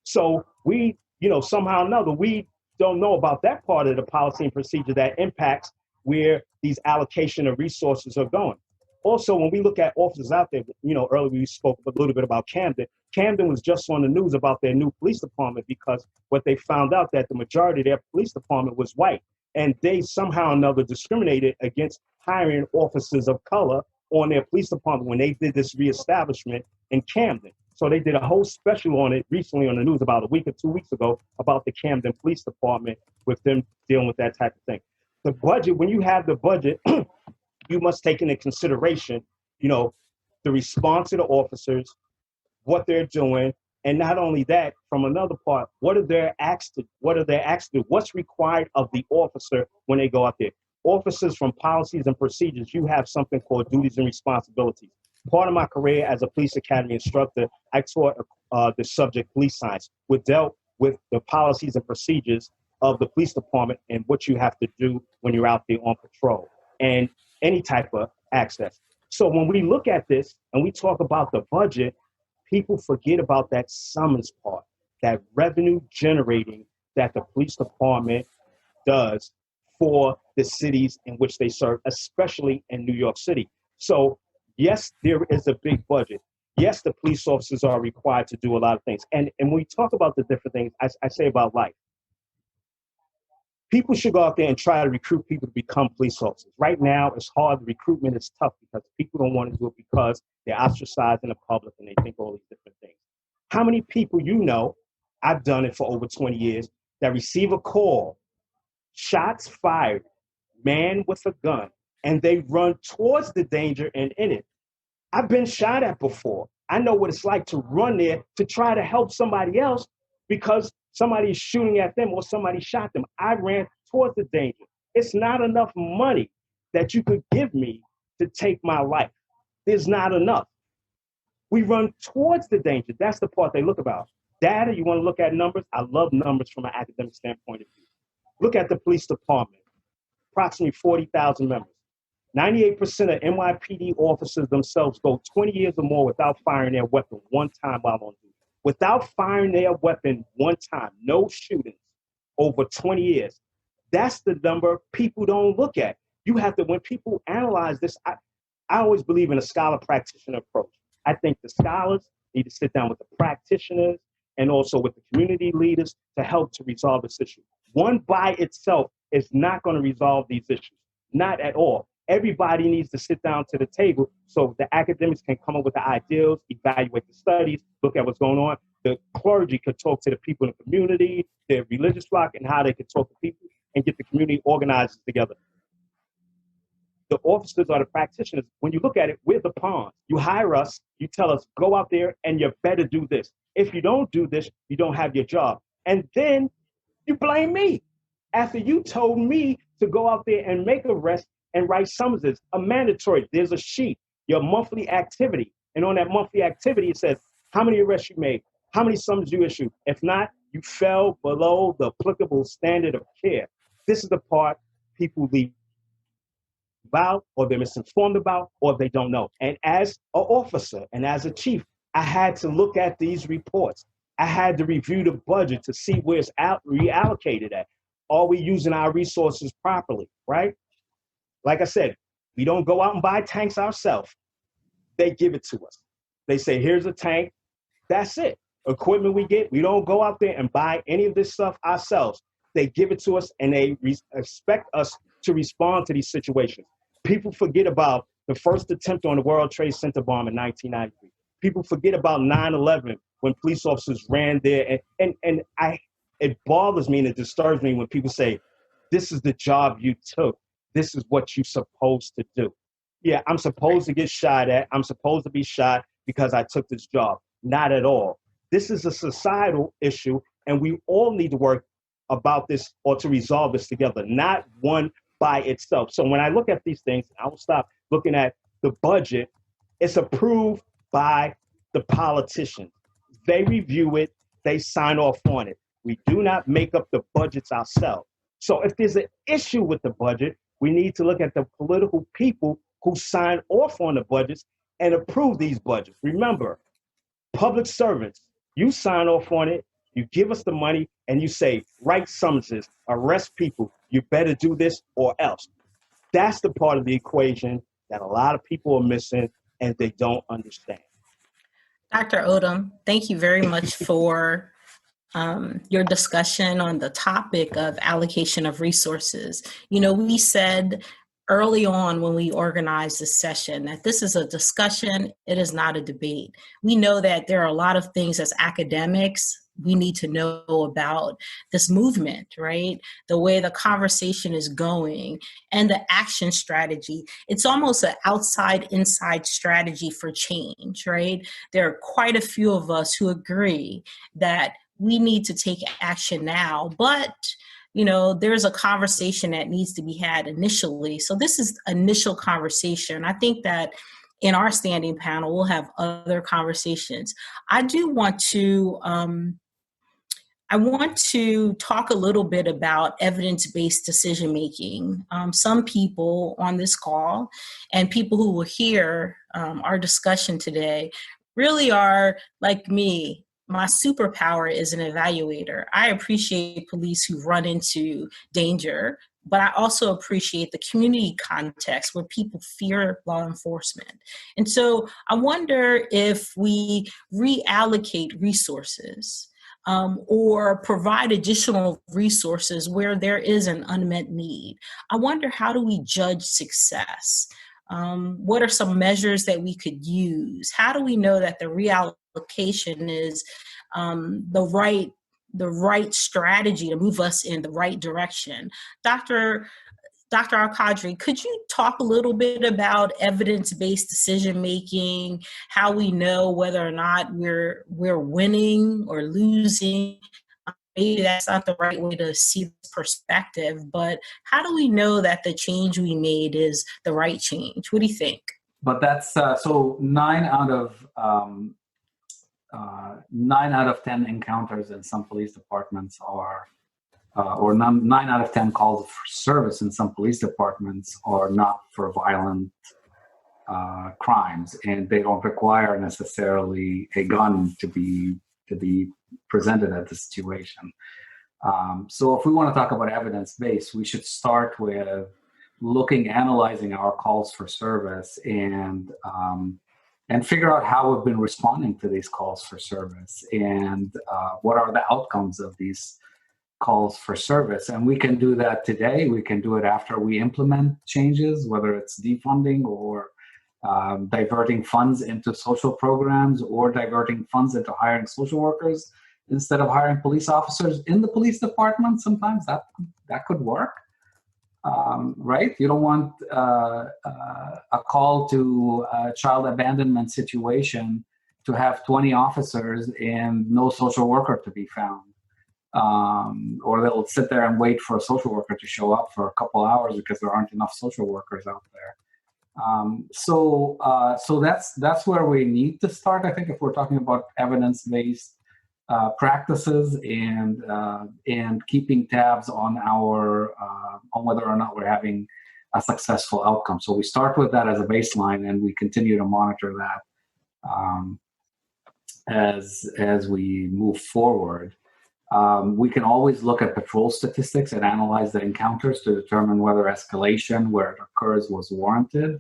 So we, somehow or another, we don't know about that part of the policy and procedure that impacts where these allocation of resources are going. Also, when we look at officers out there, earlier we spoke a little bit about Camden. Camden was just on the news about their new police department, because what they found out that the majority of their police department was white, and they somehow or another discriminated against hiring officers of color on their police department when they did this reestablishment in Camden. So they did a whole special on it recently on the news about a week or 2 weeks ago about the Camden Police Department, with them dealing with that type of thing. The budget, when you have the budget, you must take into consideration, the response of the officers, what they're doing, and not only that, from another part, what are they asked to do? What's required of the officer when they go out there? Officers, from policies and procedures, you have something called duties and responsibilities. Part of my career as a police academy instructor, I taught the subject police science, which dealt with the policies and procedures of the police department and what you have to do when you're out there on patrol and any type of access. So when we look at this and we talk about the budget, people forget about that summons part, that revenue generating that the police department does for the cities in which they serve, especially in New York City. So yes, there is a big budget. Yes, the police officers are required to do a lot of things. And when we talk about the different things, I say about life, people should go out there and try to recruit people to become police officers. Right now, it's hard. The recruitment is tough because people don't want to do it because they're ostracized in the public and they think all these different things. How many people I've done it for over 20 years, that receive a call, shots fired, man with a gun, and they run towards the danger and in it. I've been shot at before. I know what it's like to run there to try to help somebody else because somebody is shooting at them or somebody shot them. I ran towards the danger. It's not enough money that you could give me to take my life. There's not enough. We run towards the danger. That's the part they look about. Data, you want to look at numbers? I love numbers from an academic standpoint of view. Look at the police department, approximately 40,000 members. 98% of NYPD officers themselves go 20 years or more without firing their weapon one time while on duty. Without firing their weapon one time, no shootings over 20 years. That's the number people don't look at. You have to, when people analyze this, I always believe in a scholar-practitioner approach. I think the scholars need to sit down with the practitioners and also with the community leaders to help to resolve this issue. One by itself is not going to resolve these issues, not at all. Everybody needs to sit down to the table so the academics can come up with the ideals, evaluate the studies, look at what's going on. The clergy could talk to the people in the community, the religious flock, and how they could talk to people and get the community organized together. The officers are the practitioners. When you look at it, we're the pawns. You hire us, you tell us, go out there and you better do this. If you don't do this, you don't have your job. And then you blame me. After you told me to go out there and make arrests and write summonses, a mandatory, there's a sheet, your monthly activity. And on that monthly activity, it says how many arrests you made, how many summons you issued. If not, you fell below the applicable standard of care. This is the part people leave about, or they're misinformed about, or they don't know. And as an officer and as a chief, I had to look at these reports. I had to review the budget to see where it's reallocated at. Are we using our resources properly, right? Like I said, we don't go out and buy tanks ourselves. They give it to us. They say, here's a tank. That's it. Equipment we get, we don't go out there and buy any of this stuff ourselves. They give it to us, and they expect us to respond to these situations. People forget about the first attempt on the World Trade Center bomb in 1993. People forget about 9/11 when police officers ran there. It bothers me and it disturbs me when people say, this is the job you took. This is what you're supposed to do. Yeah, I'm supposed to get shot at. I'm supposed to be shot because I took this job. Not at all. This is a societal issue, and we all need to work about this or to resolve this together, not one by itself. So when I look at these things, I will stop looking at the budget. It's approved by the politicians. They review it. They sign off on it. We do not make up the budgets ourselves. So if there's an issue with the budget, we need to look at the political people who sign off on the budgets and approve these budgets. Remember, public servants, you sign off on it, you give us the money, and you say, write summonses, arrest people, you better do this or else. That's the part of the equation that a lot of people are missing and they don't understand. Dr. Odom, thank you very much for your discussion on the topic of allocation of resources. You know, we said early on when we organized this session that this is a discussion, it is not a debate. We know that there are a lot of things as academics we need to know about this movement, right? The way the conversation is going and the action strategy. It's almost an outside-inside strategy for change, right? There are quite a few of us who agree that we need to take action now, but you know, there's a conversation that needs to be had initially. So this is initial conversation. I think that in our standing panel, we'll have other conversations. I want to talk a little bit about evidence-based decision-making. Some people on this call and people who will hear our discussion today really are like me. My superpower is an evaluator. I appreciate police who run into danger, but I also appreciate the community context where people fear law enforcement. And so I wonder if we reallocate resources or provide additional resources where there is an unmet need. I wonder, how do we judge success? What are some measures that we could use? How do we know that the reallocation is the right strategy to move us in the right direction? Dr. Al-Qadri, could you talk a little bit about evidence-based decision-making, how we know whether or not we're winning or losing? Maybe that's not the right way to see this perspective, but how do we know that the change we made is the right change? What do you think? But that's so 9 out of 10 encounters in some police departments are, or 9 out of 10 calls for service in some police departments are not for violent crimes, and they don't require necessarily a gun to be presented at the situation. So if we want to talk about evidence-based, we should start with analyzing our calls for service and figure out how we've been responding to these calls for service and what are the outcomes of these calls for service. And we can do that today. We can do it after we implement changes, whether it's defunding or diverting funds into social programs or diverting funds into hiring social workers instead of hiring police officers in the police department. Sometimes that could work, right? You don't want a call to a child abandonment situation to have 20 officers and no social worker to be found. Or they'll sit there and wait for a social worker to show up for a couple hours because there aren't enough social workers out there. So that's where we need to start. I think if we're talking about evidence-based practices and keeping tabs on on whether or not we're having a successful outcome. So we start with that as a baseline, and we continue to monitor that as we move forward. We can always look at patrol statistics and analyze the encounters to determine whether escalation where it occurs was warranted.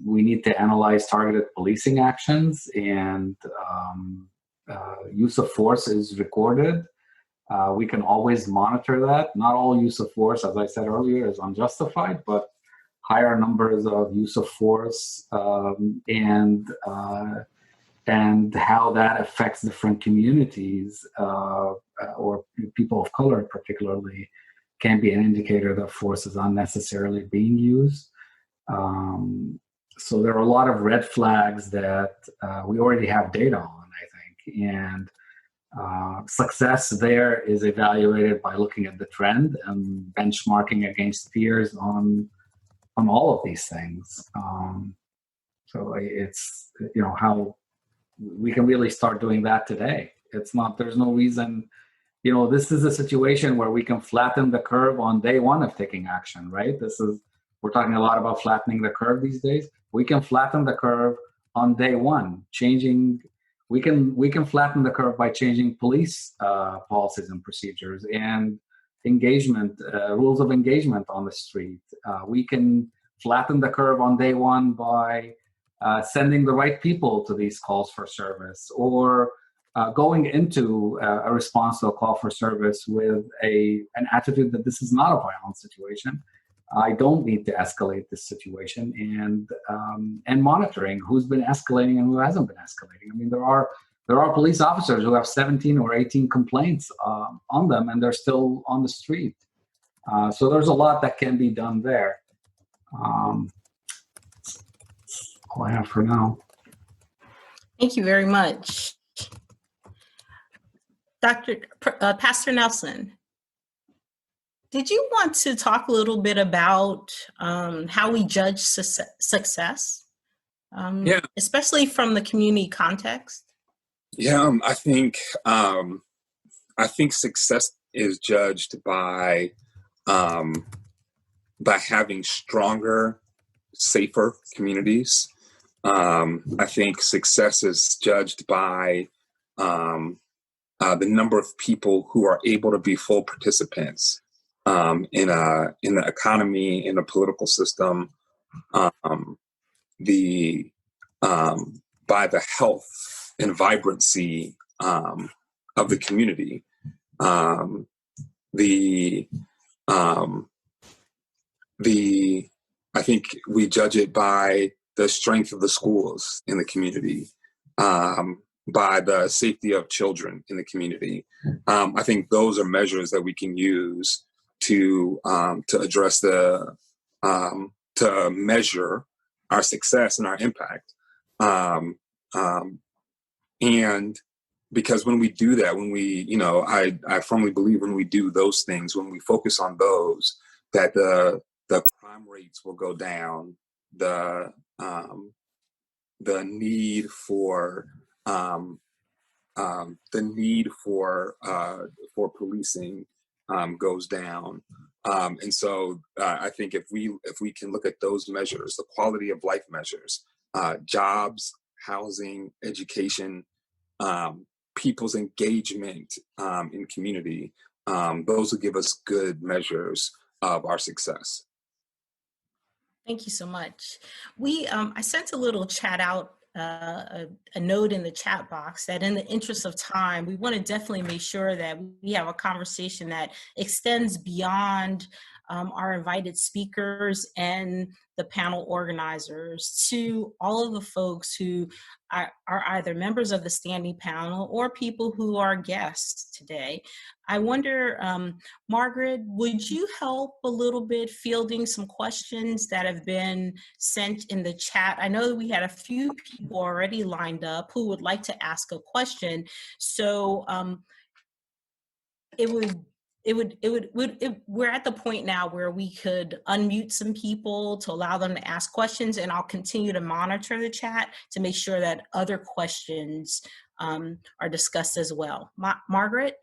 We need to analyze targeted policing actions, and use of force is recorded. We can always monitor that. Not all use of force, as I said earlier, is unjustified, but higher numbers of use of force and how that affects different communities or people of color particularly can be an indicator that force is unnecessarily being used. So there are a lot of red flags that we already have data on, I think, and success there is evaluated by looking at the trend and benchmarking against peers on all of these things. So it's, how we can really start doing that today. There's no reason, this is a situation where we can flatten the curve on day one of taking action, right? We're talking a lot about flattening the curve these days. We can flatten the curve on day one, we can flatten the curve by changing police policies and procedures and engagement, rules of engagement on the street. We can flatten the curve on day one by sending the right people to these calls for service, or going into a response to a call for service with an attitude that this is not a violent situation. I don't need to escalate this situation, and monitoring who's been escalating and who hasn't been escalating. I mean, there are police officers who have 17 or 18 complaints on them, and they're still on the street. So there's a lot that can be done there. That's all I have for now. Thank you very much. Pastor Nelson, did you want to talk a little bit about how we judge success, especially from the community context? Yeah, I think success is judged by having stronger, safer communities. I think success is judged by the number of people who are able to be full participants in the economy, in the political system, by the health and vibrancy of the community. I think we judge it by the strength of the schools in the community, by the safety of children in the community. I think those are measures that we can use to address to measure our success and our impact. And because when we do that, I firmly believe when we do those things, when we focus on those, that the crime rates will go down, the need for policing goes down, and so I think if we can look at those measures, the quality of life measures, jobs, housing, education, people's engagement in community, those will give us good measures of our success. Thank you so much. I sent a little chat out, a note in the chat box that in the interest of time, we want to definitely make sure that we have a conversation that extends beyond our invited speakers and the panel organizers to all of the folks who are either members of the standing panel or people who are guests today. I wonder, Margaret, would you help a little bit fielding some questions that have been sent in the chat? I know that we had a few people already lined up who would like to ask a question. So we're at the point now where we could unmute some people to allow them to ask questions, and I'll continue to monitor the chat to make sure that other questions are discussed as well. Margaret?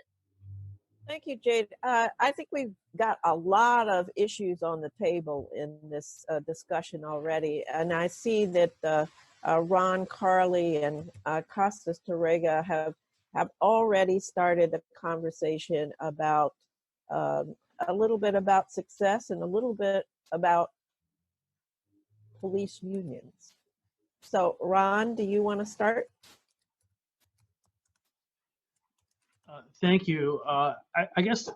Thank you, Jade. I think we've got a lot of issues on the table in this discussion already, and I see that Ron Carley and Costas Torrega have already started a conversation about a little bit about success and a little bit about police unions. So, Ron, do you want to start? Thank you. I guess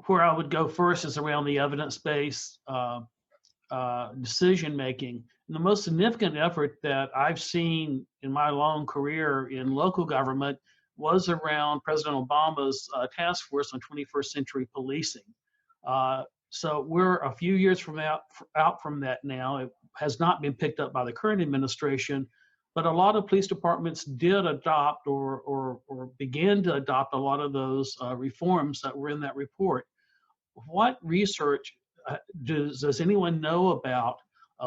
where I would go first is around the evidence-based decision making. And the most significant effort that I've seen in my long career in local government was around President Obama's task force on 21st century policing. So we're a few years out from that now. It has not been picked up by the current administration, but a lot of police departments did adopt or began to adopt a lot of those reforms that were in that report. What research does anyone know about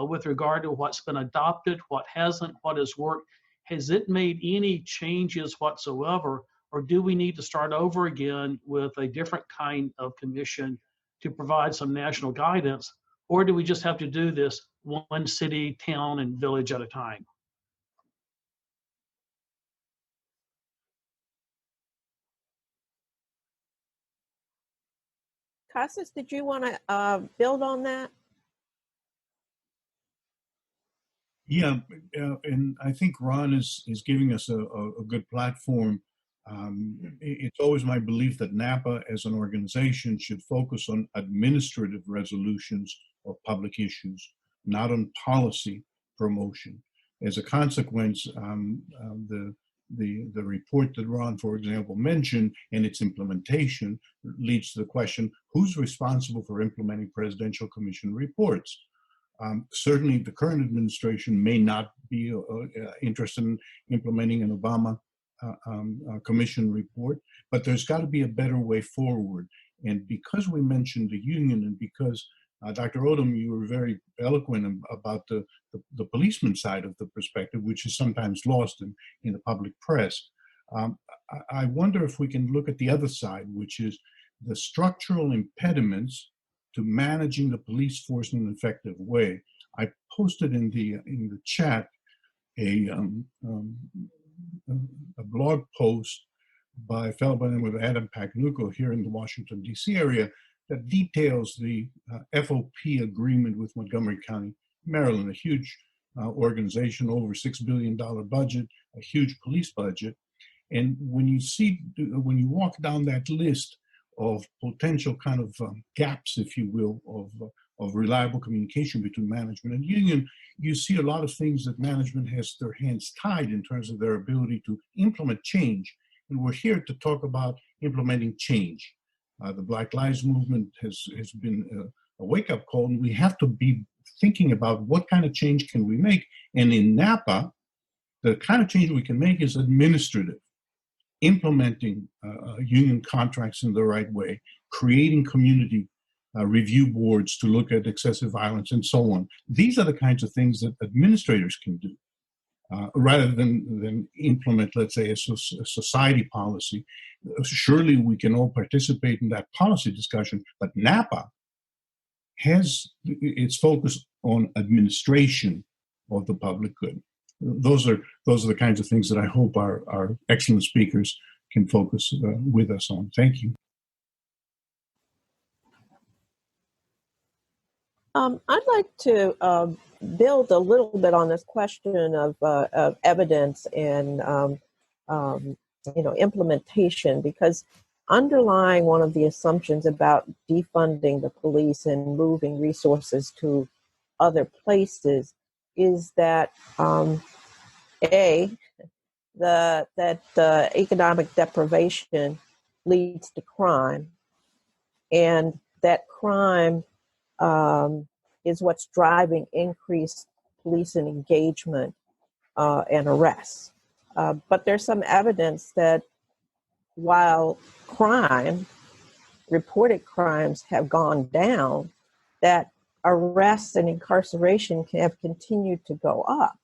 with regard to what's been adopted, what hasn't, what has worked? Has it made any changes whatsoever, or do we need to start over again with a different kind of commission to provide some national guidance, or do we just have to do this one city, town, and village at a time? Costas, did you want to build on that? Yeah, and I think Ron is giving us a good platform. It's always my belief that NAPA as an organization should focus on administrative resolutions of public issues, not on policy promotion. As a consequence, the report that Ron, for example, mentioned and its implementation leads to the question, who's responsible for implementing presidential commission reports? Certainly the current administration may not be interested in implementing an Obama commission report, but there's got to be a better way forward. And because we mentioned the union, and because Dr. Odom, you were very eloquent about the policeman side of the perspective, which is sometimes lost in the public press. I wonder if we can look at the other side, which is the structural impediments to managing the police force in an effective way. I posted in the chat a blog post by a fellow by the name of Adam Pagnucco here in the Washington, D.C. area that details the FOP agreement with Montgomery County, Maryland, a huge organization, over $6 billion budget, a huge police budget. And when you walk down that list of potential kind of gaps, if you will, of reliable communication between management and union, you see a lot of things that management has their hands tied in terms of their ability to implement change. And we're here to talk about implementing change. The Black Lives Movement has been a wake-up call, and we have to be thinking about what kind of change can we make. And in NAPA, the kind of change we can make is administrative. Implementing union contracts in the right way, creating community review boards to look at excessive violence and so on. These are the kinds of things that administrators can do rather than implement, let's say, a society policy. Surely we can all participate in that policy discussion, but NAPA has its focus on administration of the public good. Those are the kinds of things that I hope our excellent speakers can focus with us on. Thank you. I'd like to build a little bit on this question of evidence and implementation, because underlying one of the assumptions about defunding the police and moving resources to other places is that that economic deprivation leads to crime, and that crime is what's driving increased policing engagement and arrests. But there's some evidence that while reported crimes have gone down, that arrests and incarceration have continued to go up.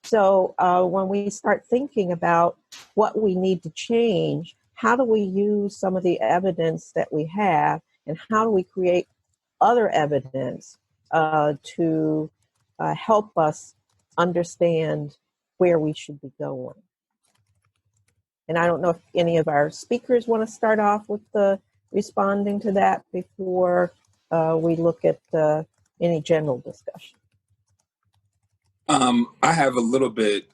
So when we start thinking about what we need to change, how do we use some of the evidence that we have, and how do we create other evidence to help us understand where we should be going? And I don't know if any of our speakers want to start off with responding to that before we look at any general discussion. I have a little bit,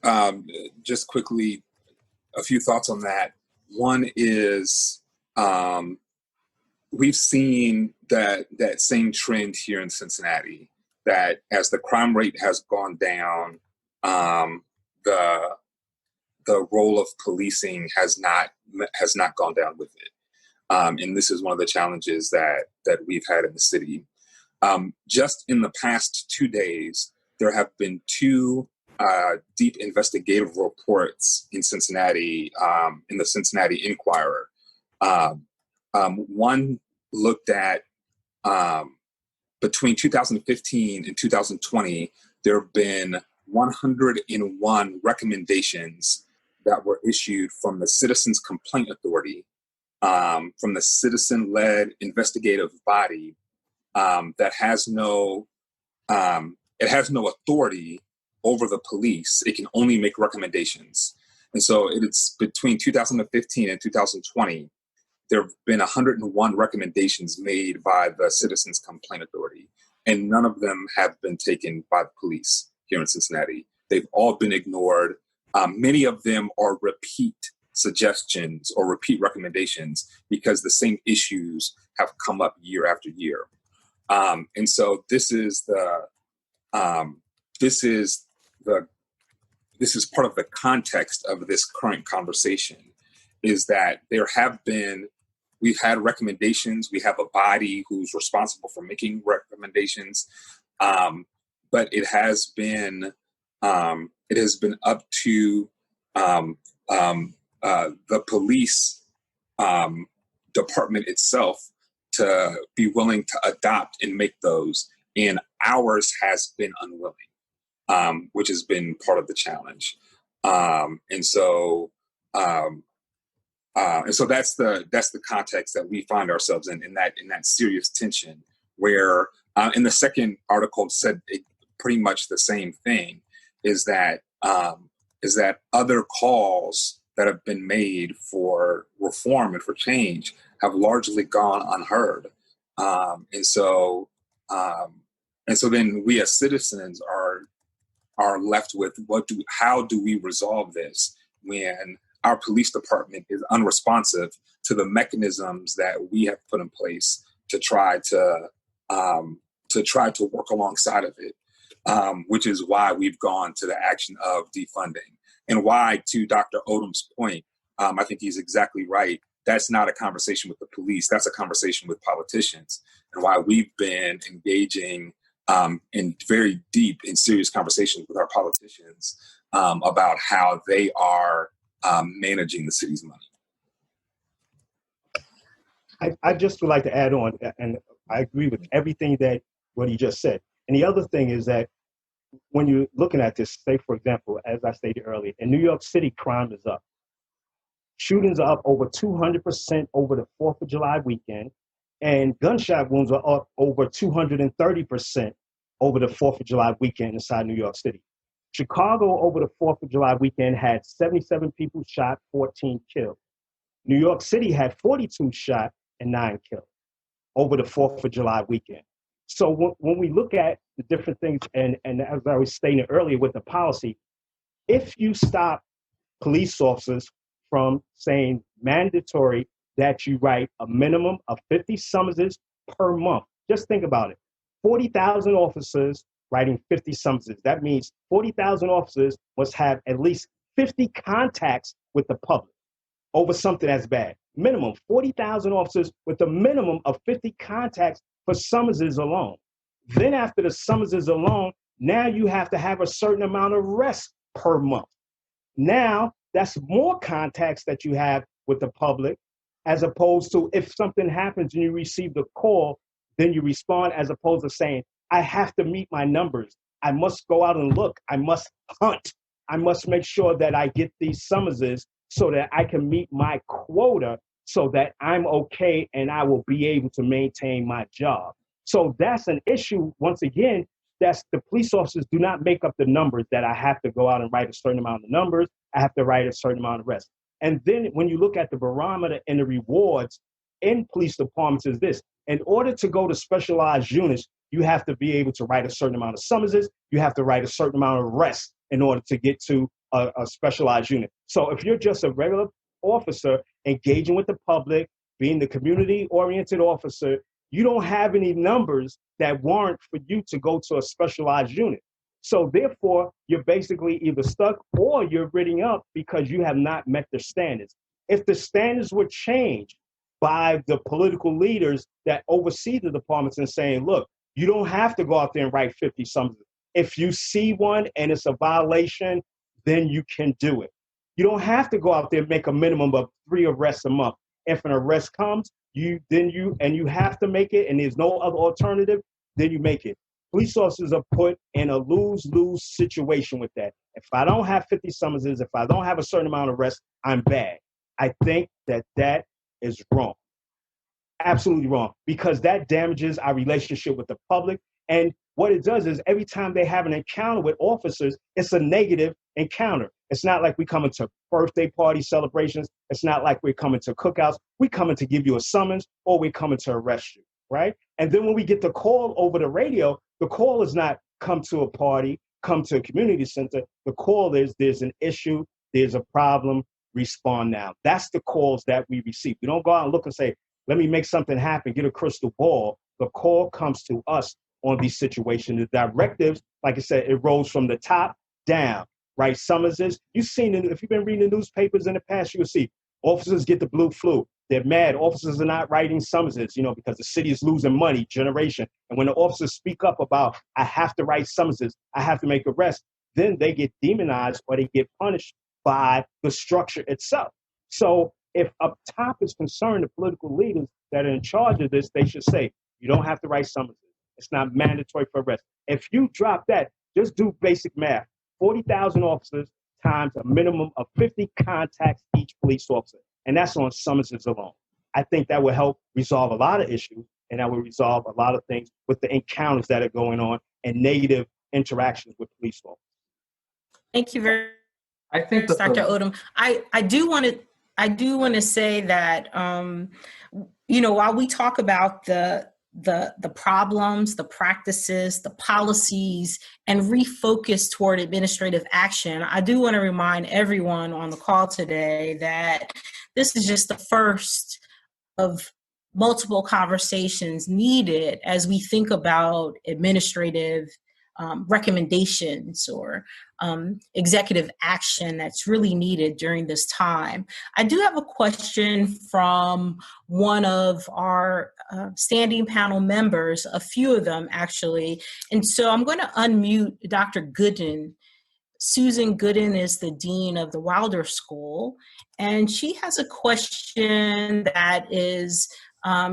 just quickly, a few thoughts on that. One is we've seen that same trend here in Cincinnati, that as the crime rate has gone down, the role of policing has not gone down with it. And this is one of the challenges that we've had in the city. Just in the past 2 days, there have been two deep investigative reports in Cincinnati, in the Cincinnati Enquirer. One looked at between 2015 and 2020, there have been 101 recommendations that were issued from the Citizens Complaint Authority, from the citizen-led investigative body that has no authority over the police. It can only make recommendations. And so it's between 2015 and 2020, there have been 101 recommendations made by the Citizens Complaint Authority, and none of them have been taken by the police here in Cincinnati. They've all been ignored. Many of them are repeat suggestions or repeat recommendations because the same issues have come up year after year. And so this is part of the context of this current conversation, is that we've had recommendations. We have a body who's responsible for making recommendations, but it has been up to the police department itself to be willing to adopt and make those, and ours has been unwilling, which has been part of the challenge. And so that's the context that we find ourselves in that serious tension, where in the second article said pretty much the same thing, is that other calls that have been made for reform and for change have largely gone unheard. And so then we as citizens are left with how do we resolve this when our police department is unresponsive to the mechanisms that we have put in place to try to work alongside of it, which is why we've gone to the action of defunding, and why, to Dr. Odom's point, I think he's exactly right. That's not a conversation with the police. That's a conversation with politicians, and why we've been engaging in very deep and serious conversations with our politicians about how they are managing the city's money. I just would like to add on, and I agree with everything what he just said. And the other thing is that when you're looking at this, say, for example, as I stated earlier, in New York City, crime is up. Shootings are up over 200% over the 4th of July weekend, and gunshot wounds are up over 230% over the 4th of July weekend inside New York City. Chicago over the 4th of July weekend had 77 people shot, 14 killed. New York City had 42 shot and 9 killed over the 4th of July weekend. So when we look at the different things, and as I was stating earlier with the policy, if you stop police officers from saying mandatory that you write a minimum of 50 summonses per month, just think about it. 40,000 officers writing 50 summonses. That means 40,000 officers must have at least 50 contacts with the public over something that's bad. Minimum 40,000 officers with a minimum of 50 contacts for summonses alone. Then after the summonses alone, now you have to have a certain amount of arrests per month. Now that's more contacts that you have with the public, as opposed to if something happens and you receive the call, then you respond, as opposed to saying, I have to meet my numbers. I must go out and look. I must hunt. I must make sure that I get these summonses so that I can meet my quota, so that I'm okay and I will be able to maintain my job. So that's an issue. Once again, that's the police officers do not make up the numbers that I have to go out and write a certain amount of numbers. I have to write a certain amount of arrests. And then when you look at the barometer and the rewards in police departments is this: in order to go to specialized units, you have to be able to write a certain amount of summonses. you have to write a certain amount of arrests in order to get to a specialized unit. So if you're just a regular officer engaging with the public, being the community-oriented officer, you don't have any numbers that warrant for you to go to a specialized unit. So therefore, you're basically either stuck or you're ridding up because you have not met the standards. If the standards were changed by the political leaders that oversee the departments and saying, look, you don't have to go out there and write 50 summonses. If you see one and it's a violation, then you can do it. You don't have to go out there and make a minimum of 3 arrests a month. If an arrest comes, you have to make it, and there's no other alternative, then you make it. Police officers are put in a lose-lose situation with that. If I don't have 50 summonses, if I don't have a certain amount of arrests, I'm bad. I think that is wrong. Absolutely wrong, because that damages our relationship with the public. And what it does is every time they have an encounter with officers, it's a negative encounter. It's not like we come into birthday party celebrations. It's not like we're coming to cookouts. We coming to give you a summons, or we're coming to arrest you, right? And then when we get the call over the radio, the call is not come to a party, come to a community center. The call is there's an issue, there's a problem, respond now. That's the calls that we receive. We don't go out and look and say, let me make something happen, get a crystal ball. The call comes to us on these situations. The directives, like I said, it rolls from the top down, right? Summonses. You've seen it, if you've been reading the newspapers in the past, you'll see officers get the blue flu. They're mad. Officers are not writing summonses, because the city is losing money, generation. And when the officers speak up about, I have to write summonses, I have to make arrests, then they get demonized or they get punished by the structure itself. So if up top is concerned, the political leaders that are in charge of this, they should say, you don't have to write summonses. It's not mandatory for arrest. If you drop that, just do basic math. 40,000 officers times a minimum of 50 contacts each police officer. And that's on summonses alone. I think that will help resolve a lot of issues, and that will resolve a lot of things with the encounters that are going on and negative interactions with police officers. Thank you very I think much, Dr. Odom. I do want to say that, while we talk about the problems, the practices, the policies, and refocus toward administrative action, I do want to remind everyone on the call today that this is just the first of multiple conversations needed as we think about administrative recommendations or executive action that's really needed during this time. I do have a question from one of our standing panel members, a few of them actually. And so I'm going to unmute Dr. Gooden. Susan Gooden is the dean of the Wilder School, and she has a question that is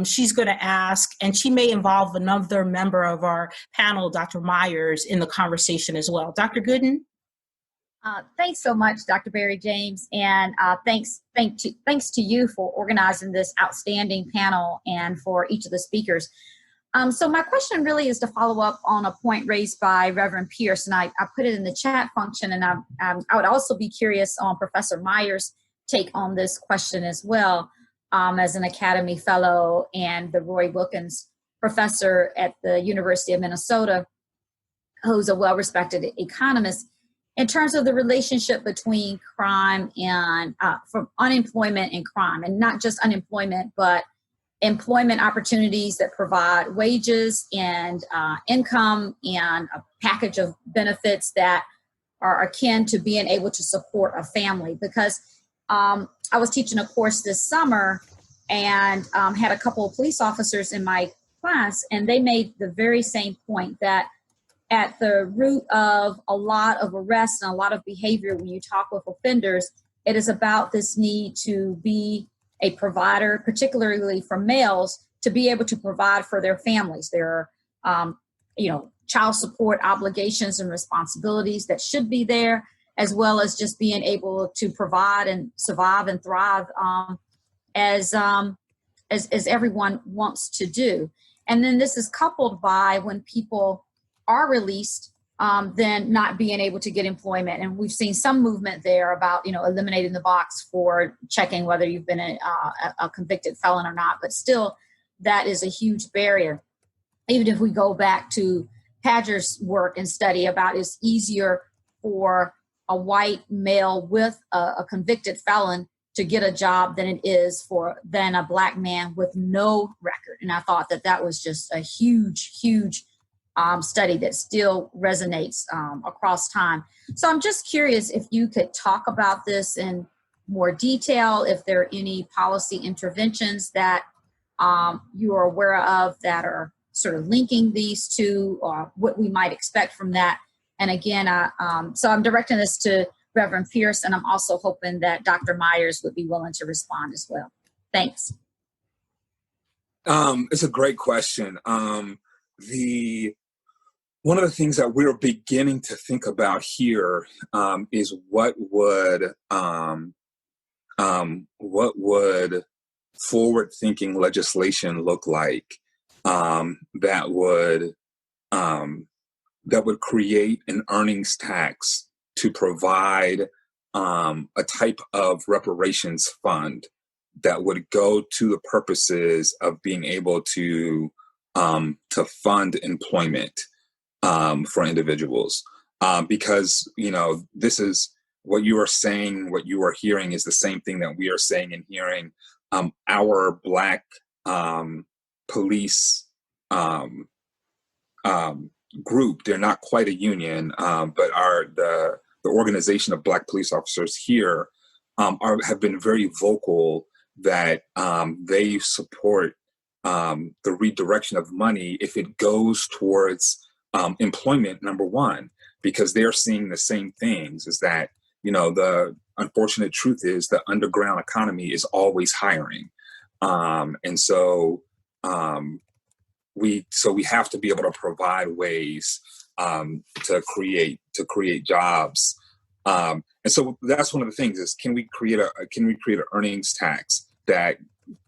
she's going to ask, and she may involve another member of our panel, Dr. Myers, in the conversation as well. Dr. Gooden? Thanks so much, Dr. Barry James, and thanks to you for organizing this outstanding panel and for each of the speakers. So my question really is to follow up on a point raised by Reverend Pierce, and I put it in the chat function, and I would also be curious on Professor Myers' take on this question as well, as an Academy Fellow and the Roy Wilkins Professor at the University of Minnesota, who's a well-respected economist, in terms of the relationship between crime and from unemployment and crime, and not just unemployment, but employment opportunities that provide wages and income and a package of benefits that are akin to being able to support a family. Because I was teaching a course this summer and had a couple of police officers in my class, and they made the very same point that at the root of a lot of arrests and a lot of behavior when you talk with offenders, it is about this need to be a provider, particularly for males, to be able to provide for their families. There are, child support obligations and responsibilities that should be there, as well as just being able to provide and survive and thrive as everyone wants to do. And then this is coupled by when people are released, then not being able to get employment. And we've seen some movement there about, eliminating the box for checking whether you've been a convicted felon or not. But still, that is a huge barrier. Even if we go back to Padger's work and study about it's easier for a white male with a convicted felon to get a job than a black man with no record. And I thought that was just a huge study that still resonates across time. So I'm just curious if you could talk about this in more detail, if there are any policy interventions that you are aware of that are sort of linking these two, or what we might expect from that. And again, so I'm directing this to Reverend Pierce, and I'm also hoping that Dr. Myers would be willing to respond as well. Thanks. It's a great question. One of the things that we're beginning to think about here is what would forward-thinking legislation look like that would create an earnings tax to provide a type of reparations fund that would go to the purposes of being able to fund employment for individuals, because this is what you are saying, what you are hearing is the same thing that we are saying and hearing. Our Black police group, they're not quite a union, but the organization of Black police officers here have been very vocal that they support the redirection of money if it goes towards employment, number one, because they're seeing the same things, is that the unfortunate truth is the underground economy is always hiring, and so we have to be able to provide ways to create jobs, and so that's one of the things is can we create an earnings tax that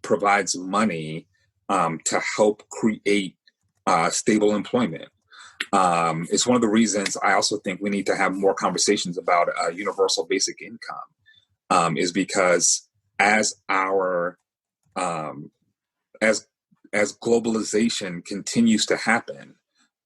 provides money to help create stable employment. It's one of the reasons I also think we need to have more conversations about universal basic income, is because as globalization continues to happen,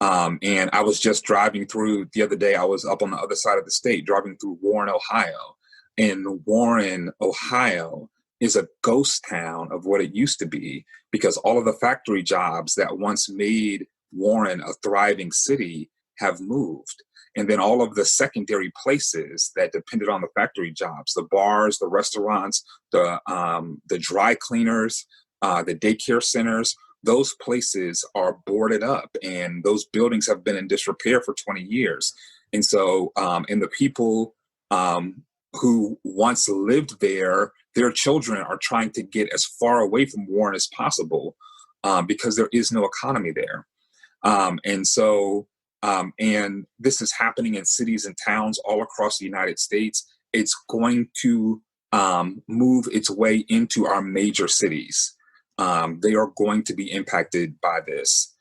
and I was just driving through the other day, I was up on the other side of the state, driving through Warren, Ohio, and Warren, Ohio is a ghost town of what it used to be, because all of the factory jobs that once made Warren a thriving city have moved. And then all of the secondary places that depended on the factory jobs, the bars, the restaurants, the dry cleaners, the daycare centers, those places are boarded up and those buildings have been in disrepair for 20 years. And so, and the people who once lived there, their children are trying to get as far away from Warren as possible because there is no economy there. And so, and this is happening in cities and towns all across the United States. It's going to move its way into our major cities. They are going to be impacted by this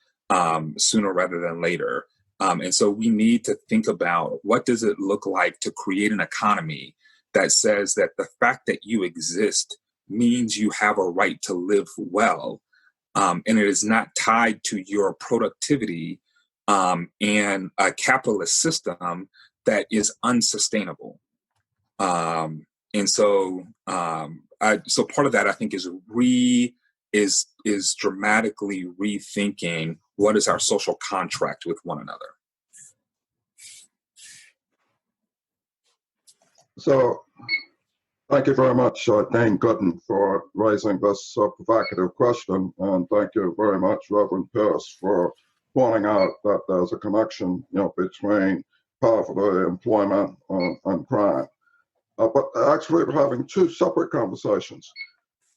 sooner rather than later. And so we need to think about what does it look like to create an economy that says that the fact that you exist means you have a right to live well. And it is not tied to your productivity and a capitalist system that is unsustainable. And so, so part of that, I think, is dramatically rethinking what is our social contract with one another. So, thank you very much, Dane Gooden, for raising this provocative question, and thank you very much, Reverend Pierce, for pointing out that there's a connection, between poverty, employment, and crime. But actually, we're having two separate conversations.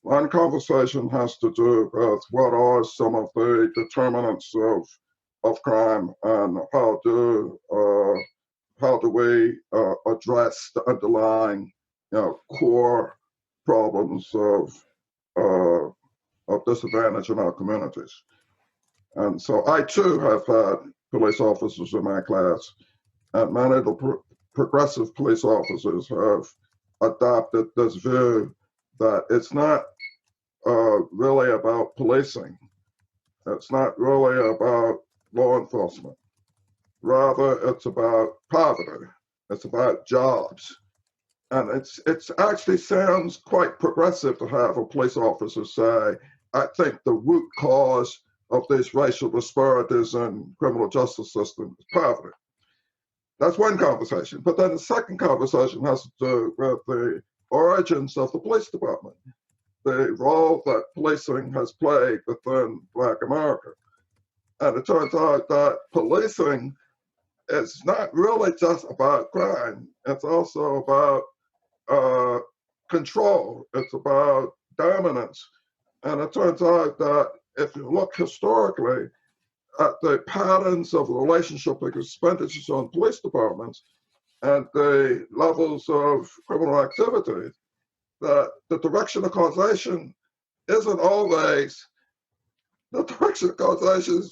One conversation has to do with what are some of the determinants of crime, and how do we address the underlying core problems of disadvantage in our communities. And so I too have had police officers in my class, and many of the progressive police officers have adopted this view that it's not really about policing. It's not really about law enforcement. Rather, it's about poverty. It's about jobs. And it's actually sounds quite progressive to have a police officer say, I think the root cause of these racial disparities in criminal justice system is poverty. That's one conversation. But then the second conversation has to do with the origins of the police department, the role that policing has played within Black America. And it turns out that policing is not really just about crime. It's also about control. It's about dominance. And it turns out that if you look historically at the patterns of relationship with expenditures on police departments and the levels of criminal activity, that the direction of causation isn't always, the direction of causation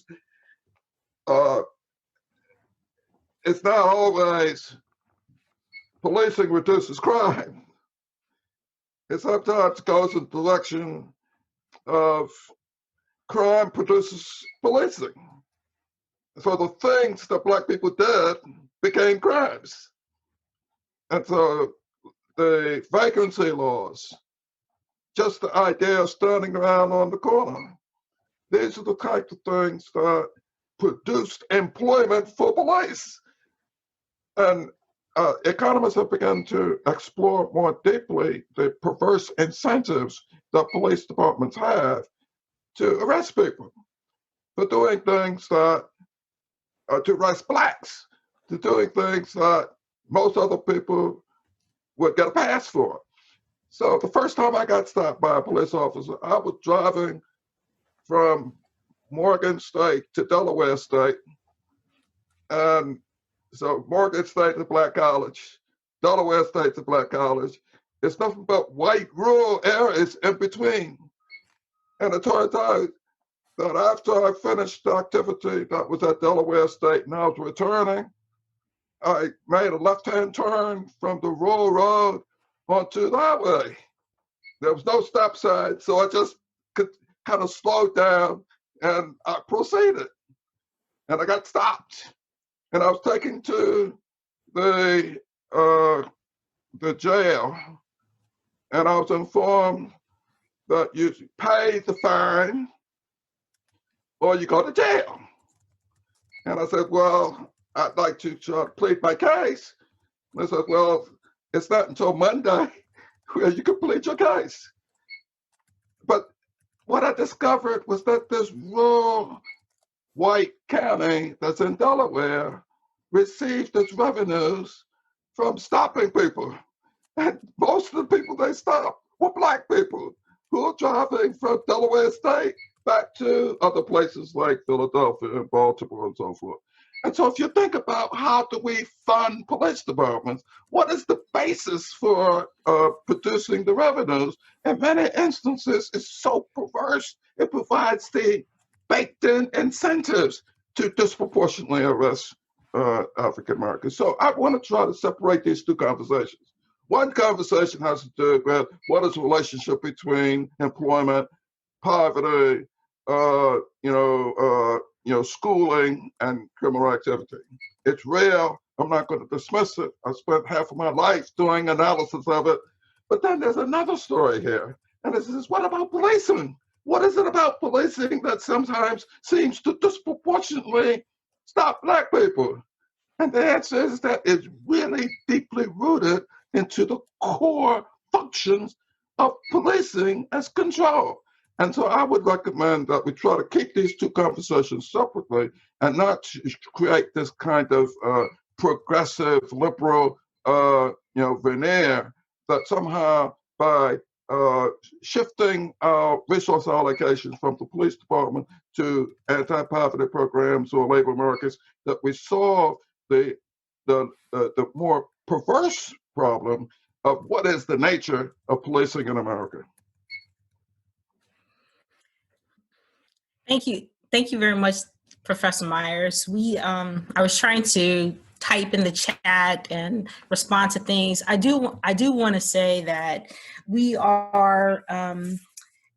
it's not always policing reduces crime. It sometimes goes in the direction of crime produces policing. So the things that Black people did became crimes. And so the vacancy laws, just the idea of standing around on the corner, these are the types of things that produced employment for police. And economists have begun to explore more deeply the perverse incentives that police departments have to arrest people for doing things that, to arrest Blacks, to doing things that most other people would get a pass for. So the first time I got stopped by a police officer, I was driving from Morgan State to Delaware State. And so Morgan State's a Black college, Delaware State's a Black college. It's nothing but white rural areas in between. And it turns out that after I finished the activity that was at Delaware State and I was returning, I made a left-hand turn from the rural road onto the highway. There was no stop sign, so I just could kind of slowed down and I proceeded. And I got stopped. And I was taken to the jail, and I was informed that you pay the fine or you go to jail. And I said, well, I'd like to try to plead my case. And they said, well, it's not until Monday where you can plead your case. But what I discovered was that this rural white county that's in Delaware received its revenues from stopping people. And most of the people they stopped were Black people who were driving from Delaware State back to other places like Philadelphia and Baltimore and so forth. And so if you think about how do we fund police departments, what is the basis for producing the revenues? In many instances, it's so perverse, it provides the baked-in incentives to disproportionately arrest African Americans. So I want to try to separate these two conversations. One conversation has to do with what is the relationship between employment, poverty, schooling, and criminal activity. It's real. I'm not going to dismiss it. I spent half of my life doing analysis of it. But then there's another story here. And this is, what about policing? What is it about policing that sometimes seems to disproportionately stop Black people? And the answer is that it's really deeply rooted into the core functions of policing as control. And so I would recommend that we try to keep these two conversations separately and not create this kind of progressive liberal veneer that somehow by shifting our resource allocations from the police department to anti-poverty programs or labor markets, that we solve the more perverse problem of what is the nature of policing in America. Thank you. Thank you very much, Professor Myers. I was trying to type in the chat and respond to things. I do want to say that we are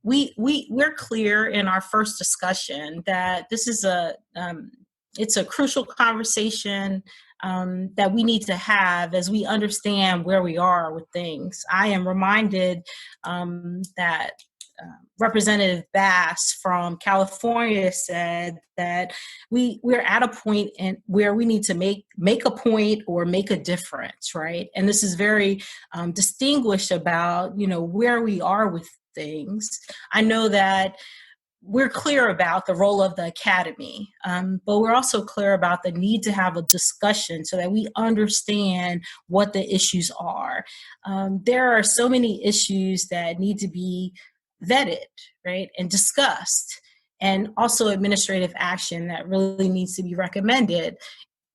we're clear in our first discussion that this is it's a crucial conversation that we need to have as we understand where we are with things. I am reminded that Representative Bass from California said that we're at a point where we need to make a point or make a difference, right? And this is very distinguished about, where we are with things. I know that we're clear about the role of the academy, but we're also clear about the need to have a discussion so that we understand what the issues are. There are so many issues that need to be vetted, right, and discussed, and also administrative action that really needs to be recommended.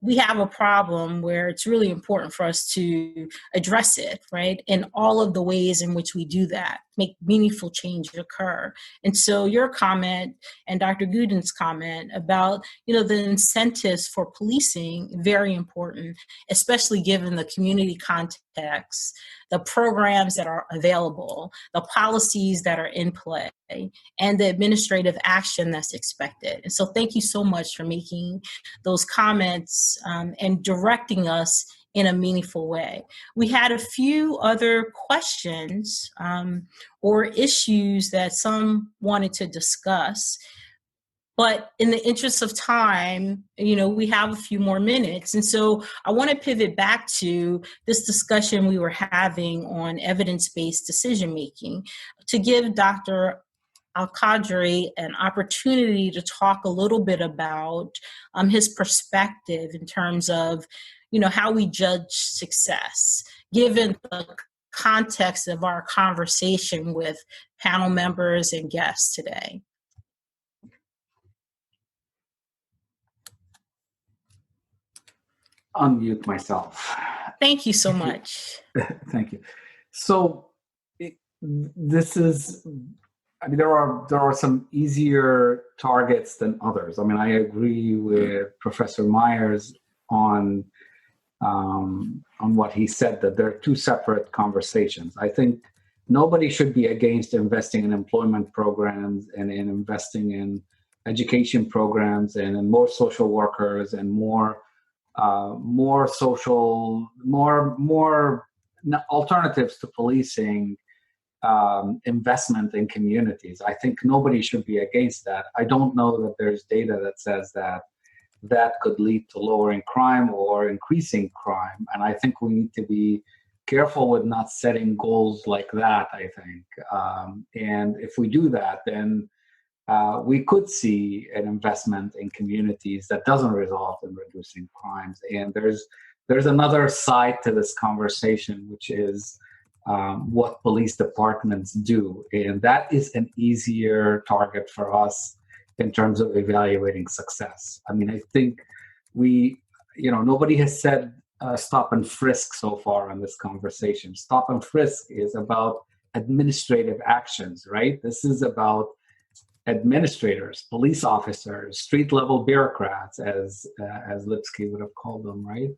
We have a problem where it's really important for us to address it, right? In all of the ways in which we do that, make meaningful change occur. And so your comment and Dr. Gooden's comment about, the incentives for policing, very important, especially given the community context, the programs that are available, the policies that are in play, and the administrative action that's expected. And so thank you so much for making those comments and directing us in a meaningful way. We had a few other questions or issues that some wanted to discuss. But in the interest of time, we have a few more minutes. And so I want to pivot back to this discussion we were having on evidence-based decision-making to give Dr. Al-Qadri an opportunity to talk a little bit about his perspective in terms of, how we judge success, given the context of our conversation with panel members and guests today. Unmute myself. Thank you so much. Thank you. So this is, there are some easier targets than others. I agree with Professor Myers on what he said, that there are two separate conversations. I think nobody should be against investing in employment programs and in investing in education programs and in more social workers and more alternatives to policing, investment in communities. I think nobody should be against that. I don't know that there's data that says that could lead to lowering crime or increasing crime. And I think we need to be careful with not setting goals like that, I think. And if we do that, then we could see an investment in communities that doesn't result in reducing crimes. And there's another side to this conversation, which is what police departments do. And that is an easier target for us in terms of evaluating success. I think nobody has said stop and frisk so far in this conversation. Stop and frisk is about administrative actions, right? This is about administrators, police officers, street-level bureaucrats, as Lipsky would have called them, right?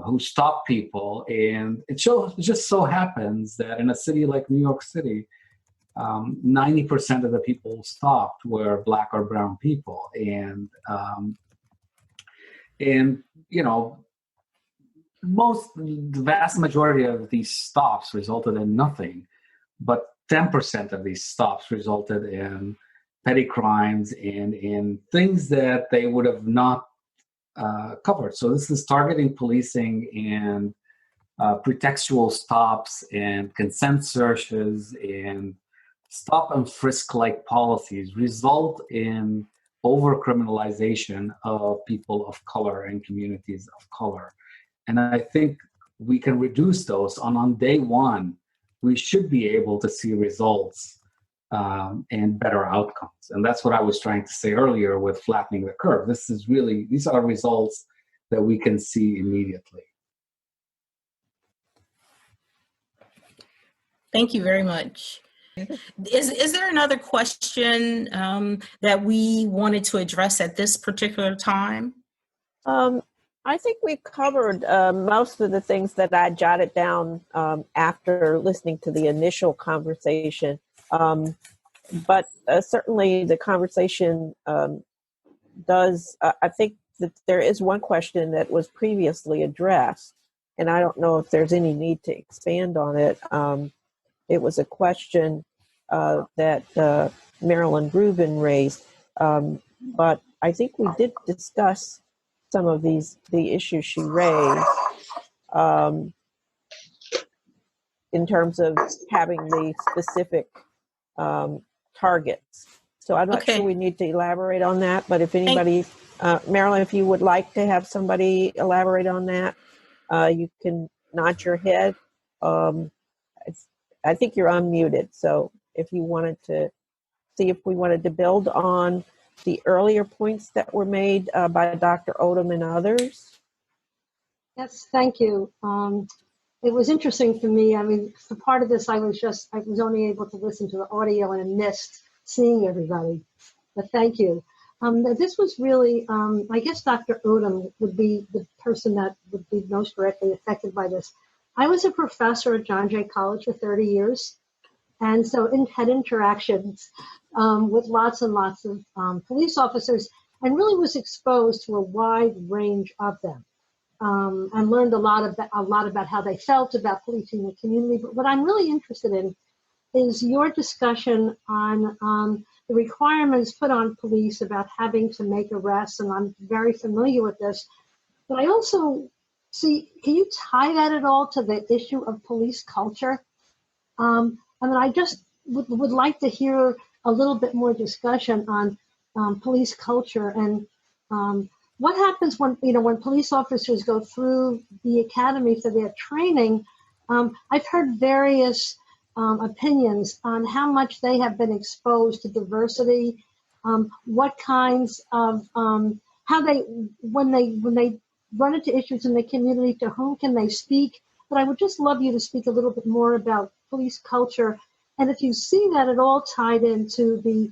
Who stop people. And it just so happens that in a city like New York City, 90% of the people stopped were Black or brown people. And the vast majority of these stops resulted in nothing, but 10% of these stops resulted in petty crimes and in things that they would have not covered. So this is targeting policing and pretextual stops and consent searches and stop and frisk like policies result in over-criminalization of people of color and communities of color. And I think we can reduce those. On day one, we should be able to see results and better outcomes. And that's what I was trying to say earlier with flattening the curve. These are results that we can see immediately. Thank you very much. Is there another question that we wanted to address at this particular time? I think we've covered most of the things that I jotted down after listening to the initial conversation. But certainly the conversation does, I think that there is one question that was previously addressed, and I don't know if there's any need to expand on it. It was a question that Marilyn Rubin raised, but I think we did discuss some of the issues she raised in terms of having the specific targets. So I'm not sure we need to elaborate on that, but if anybody, Marilyn, if you would like to have somebody elaborate on that, you can nod your head. I think you're unmuted, so if you wanted to see if we wanted to build on the earlier points that were made by Dr. Odom and others. Yes, thank you. It was interesting for me. I mean, for part of this, I was only able to listen to the audio and missed seeing everybody. But thank you. This was really, I guess Dr. Odom would be the person that would be most directly affected by this. I was a professor at John Jay College for 30 years. And so had interactions with lots and lots of police officers, and really was exposed to a wide range of them. And learned a lot about how they felt about policing the community. But what I'm really interested in is your discussion on the requirements put on police about having to make arrests, and I'm very familiar with this. But I also see, can you tie that at all to the issue of police culture? I mean, I just would like to hear a little bit more discussion on police culture and what happens when police officers go through the academy for their training. I've heard various opinions on how much they have been exposed to diversity, what kinds of how they when they run into issues in the community, to whom can they speak. But I would just love you to speak a little bit more about police culture, and if you see that at all tied into the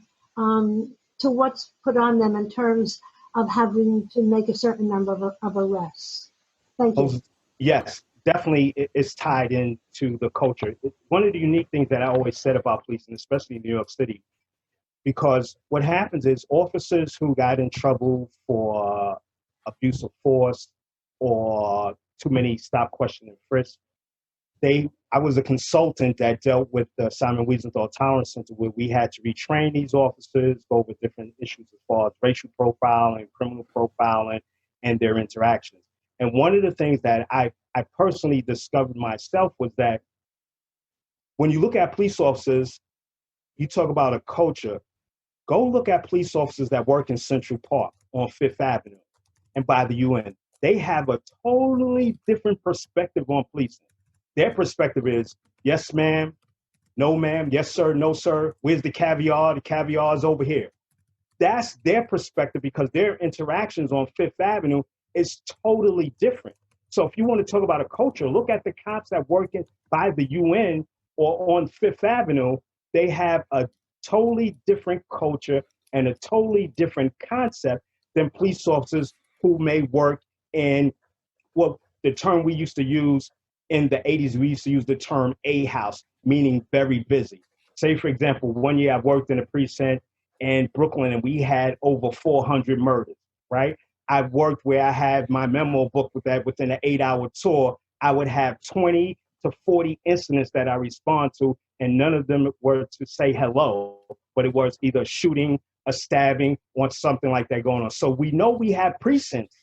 to what's put on them in terms of having to make a certain number of arrests. Thank you. Yes, definitely it's tied into the culture. One of the unique things that I always said about policing, especially in New York City, because what happens is officers who got in trouble for abuse of force or too many stop, question, and frisk, I was a consultant that dealt with the Simon Wiesenthal Tolerance Center, where we had to retrain these officers, go over different issues as far as racial profiling, criminal profiling, and their interactions. And one of the things that I personally discovered myself was that when you look at police officers, you talk about a culture. Go look at police officers that work in Central Park on Fifth Avenue and by the UN. They have a totally different perspective on policing. Their perspective is, yes, ma'am, no, ma'am, yes, sir, no, sir. Where's the caviar? The caviar is over here. That's their perspective because their interactions on Fifth Avenue is totally different. So if you want to talk about a culture, look at the cops that work by the UN or on Fifth Avenue. They have a totally different culture and a totally different concept than police officers who may work in the term we used to use in the 80s, we used to use the term A house, meaning very busy. Say, for example, one year I worked in a precinct in Brooklyn and we had over 400 murders, right? I've worked where I had my memo book with that within an 8-hour tour. I would have 20 to 40 incidents that I respond to, and none of them were to say hello, but it was either a shooting, a stabbing, or something like that going on. So we know we have precincts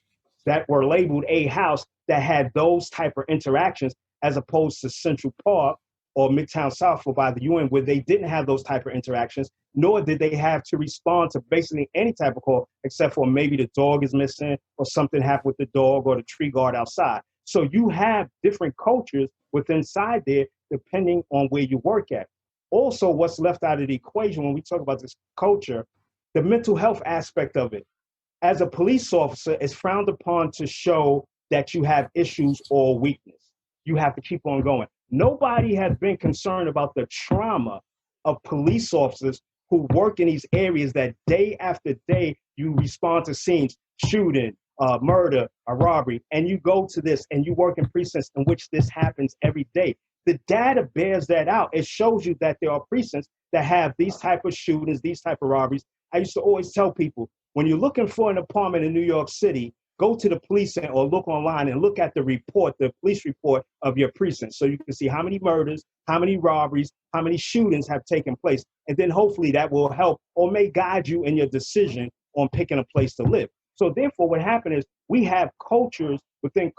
that were labeled A house that had those type of interactions, as opposed to Central Park or Midtown South or by the UN, where they didn't have those type of interactions, nor did they have to respond to basically any type of call, except for maybe the dog is missing or something happened with the dog or the tree guard outside. So you have different cultures within inside there, depending on where you work at. Also, what's left out of the equation when we talk about this culture, the mental health aspect of it. As a police officer, it's frowned upon to show that you have issues or weakness. You have to keep on going. Nobody has been concerned about the trauma of police officers who work in these areas that day after day you respond to scenes, shooting, murder, a robbery, and you go to this and you work in precincts in which this happens every day. The data bears that out. It shows you that there are precincts that have these type of shootings, these type of robberies. I used to always tell people, when you're looking for an apartment in New York City, go to the police or look online and look at the report, the police report of your precinct. So you can see how many murders, how many robberies, how many shootings have taken place. And then hopefully that will help or may guide you in your decision on picking a place to live. So therefore what happened is we have cultures within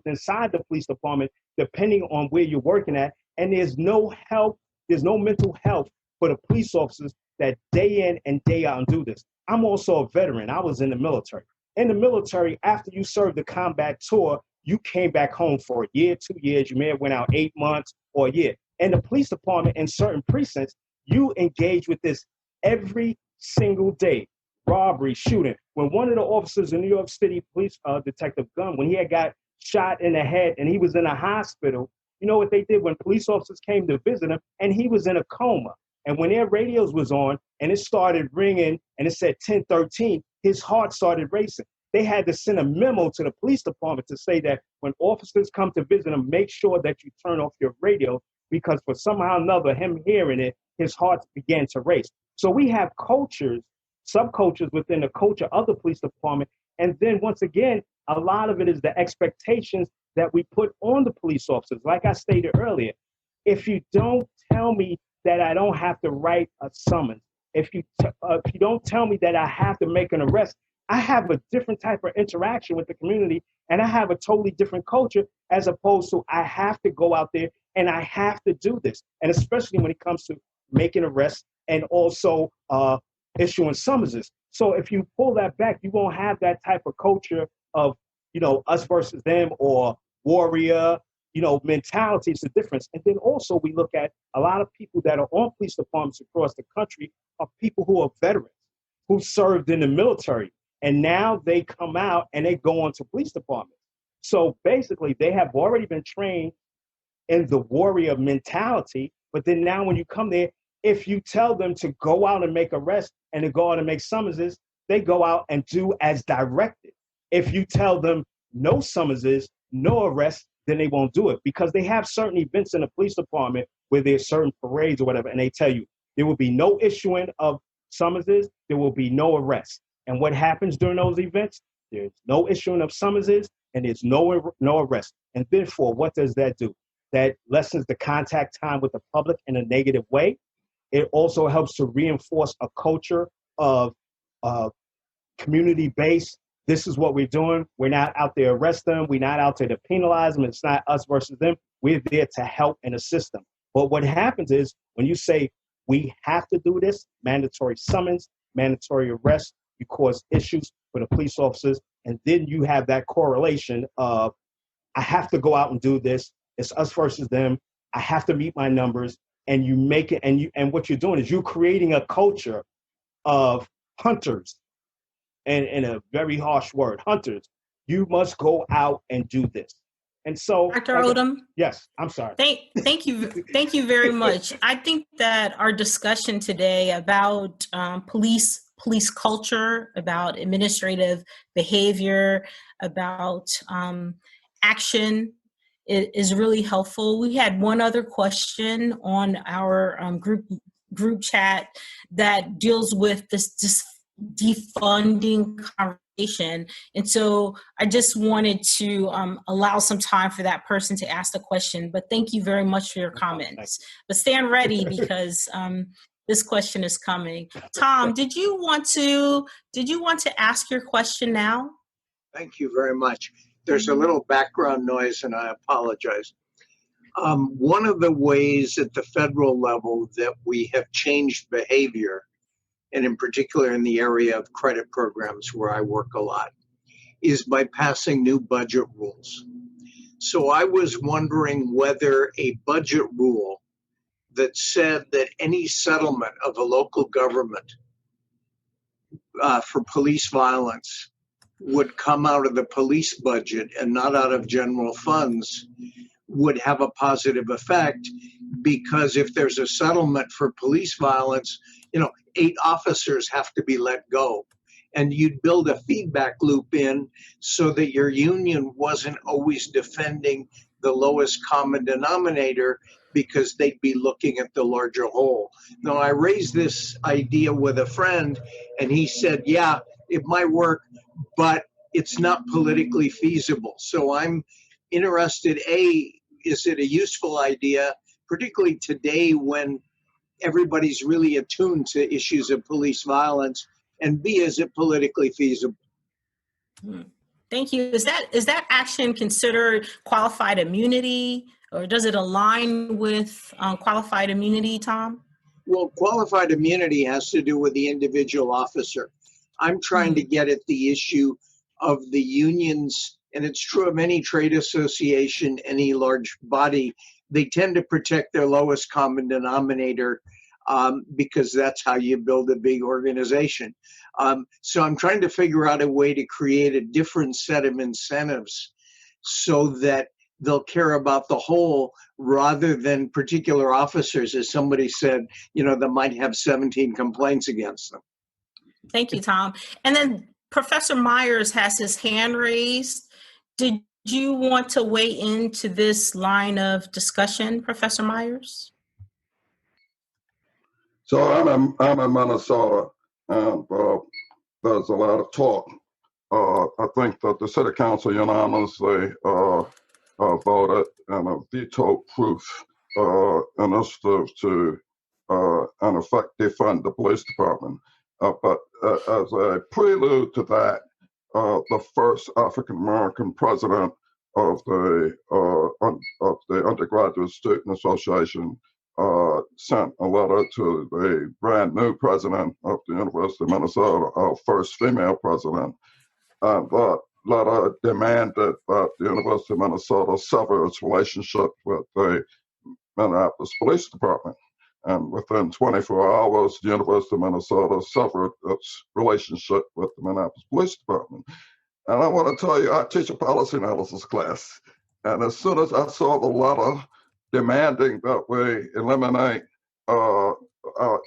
inside the police department, depending on where you're working at. And there's no help, there's no mental health for the police officers that day in and day out and do this. I'm also a veteran. I was in the military. In the military, after you served the combat tour, you came back home for a year, 2 years. You may have went out 8 months or a year. In the police department, in certain precincts, you engage with this every single day. Robbery, shooting. When one of the officers in New York City Police, Detective Gunn, when he had got shot in the head and he was in a hospital, you know what they did when police officers came to visit him and he was in a coma. And when their radios was on and it started ringing and it said 1013, his heart started racing. They had to send a memo to the police department to say that when officers come to visit him, make sure that you turn off your radio because for somehow or another, him hearing it, his heart began to race. So we have cultures, subcultures within the culture of the police department. And then once again, a lot of it is the expectations that we put on the police officers. Like I stated earlier, if you don't tell me that I don't have to write a summons, if you don't tell me that I have to make an arrest, I have a different type of interaction with the community and I have a totally different culture as opposed to I have to go out there and I have to do this. And especially when it comes to making arrests and also issuing summonses. So if you pull that back, you won't have that type of culture of, you know, us versus them or warrior, you know, mentality is the difference. And then also we look at a lot of people that are on police departments across the country are people who are veterans, who served in the military. And now they come out and they go on to police departments. So basically they have already been trained in the warrior mentality. But then now when you come there, if you tell them to go out and make arrests and to go out and make summonses, they go out and do as directed. If you tell them no summonses, no arrests, then they won't do it because they have certain events in the police department where there's certain parades or whatever, and they tell you there will be no issuing of summonses, there will be no arrests. And what happens during those events? There's no issuing of summonses and there's no arrest. And therefore, what does that do? That lessens the contact time with the public in a negative way. It also helps to reinforce a culture of community-based. This is what we're doing. We're not out there to arrest them. We're not out there to penalize them. It's not us versus them. We're there to help and assist them. But what happens is when you say we have to do this, mandatory summons, mandatory arrest, you cause issues for the police officers. And then you have that correlation of I have to go out and do this. It's us versus them. I have to meet my numbers. And you make it, and what you're doing is you're creating a culture of hunters. And in a very harsh word, hunters, you must go out and do this. And so, Dr. Odom. Yes, I'm sorry. Thank you very much. I think that our discussion today about police culture, about administrative behavior, about action is really helpful. We had one other question on our group chat that deals with this defunding conversation. And so I just wanted to allow some time for that person to ask the question, but thank you very much for your comments. But stand ready because this question is coming. Tom, did you want to ask your question now? Thank you very much. There's a little background noise and I apologize. One of the ways at the federal level that we have changed behavior, and in particular in the area of credit programs where I work a lot, is by passing new budget rules. So I was wondering whether a budget rule that said that any settlement of a local government for police violence would come out of the police budget and not out of general funds would have a positive effect, because if there's a settlement for police violence, 8 officers have to be let go. And you'd build a feedback loop in so that your union wasn't always defending the lowest common denominator because they'd be looking at the larger whole. Now, I raised this idea with a friend and he said, yeah, it might work, but it's not politically feasible. So I'm interested, A, is it a useful idea, particularly today when everybody's really attuned to issues of police violence, and B, is it politically feasible? Thank you. Is that action considered qualified immunity, or does it align with qualified immunity, Tom? Well, qualified immunity has to do with the individual officer. I'm trying to get at the issue of the unions, and it's true of any trade association, any large body. They tend to protect their lowest common denominator because that's how you build a big organization. So I'm trying to figure out a way to create a different set of incentives so that they'll care about the whole rather than particular officers, as somebody said, that might have 17 complaints against them. Thank you, Tom. And then Professor Myers has his hand raised. Did you want to weigh into this line of discussion, Professor Myers? So I'm in Minnesota, and there's a lot of talk. I think that the City Council unanimously voted and a veto proof initiative to, in effect, defund the police department. But as a prelude to that, the first African American president of the Undergraduate Student Association sent a letter to the brand new president of the University of Minnesota, our first female president. That letter demanded that the University of Minnesota sever its relationship with the Minneapolis Police Department. And within 24 hours, the University of Minnesota severed its relationship with the Minneapolis Police Department. And I want to tell you, I teach a policy analysis class. And as soon as I saw the letter demanding that we eliminate,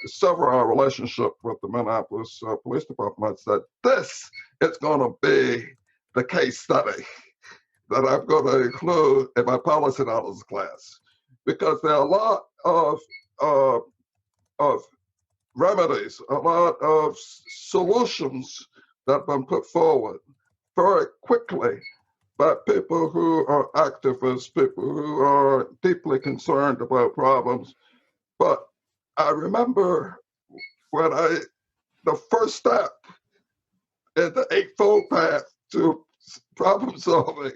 sever our relationship with the Minneapolis Police Department, I said, this is going to be the case study that I'm going to include in my policy analysis class. Because there are a lot of remedies, a lot of solutions that have been put forward very quickly by people who are activists, people who are deeply concerned about problems. But I remember when the first step in the eightfold path to problem solving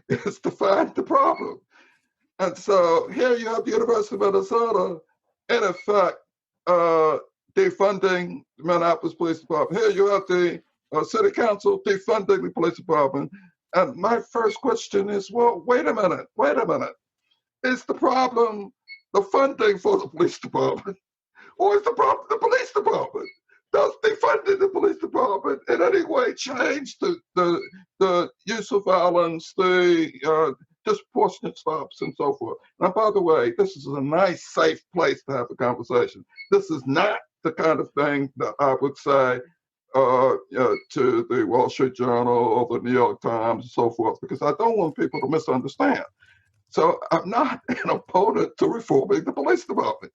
is to find the problem. And so here you have the University of Minnesota, in effect, defunding the Minneapolis Police Department. Here you have the City Council defunding the police department. And my first question is, well, wait a minute. Is the problem the funding for the police department? Or is the problem the police department? Does defunding the police department in any way change the use of violence, the disproportionate stops, and so forth? And by the way, this is a nice, safe place to have a conversation. This is not the kind of thing that I would say to the Wall Street Journal or the New York Times and so forth, because I don't want people to misunderstand. So I'm not an opponent to reforming the police department,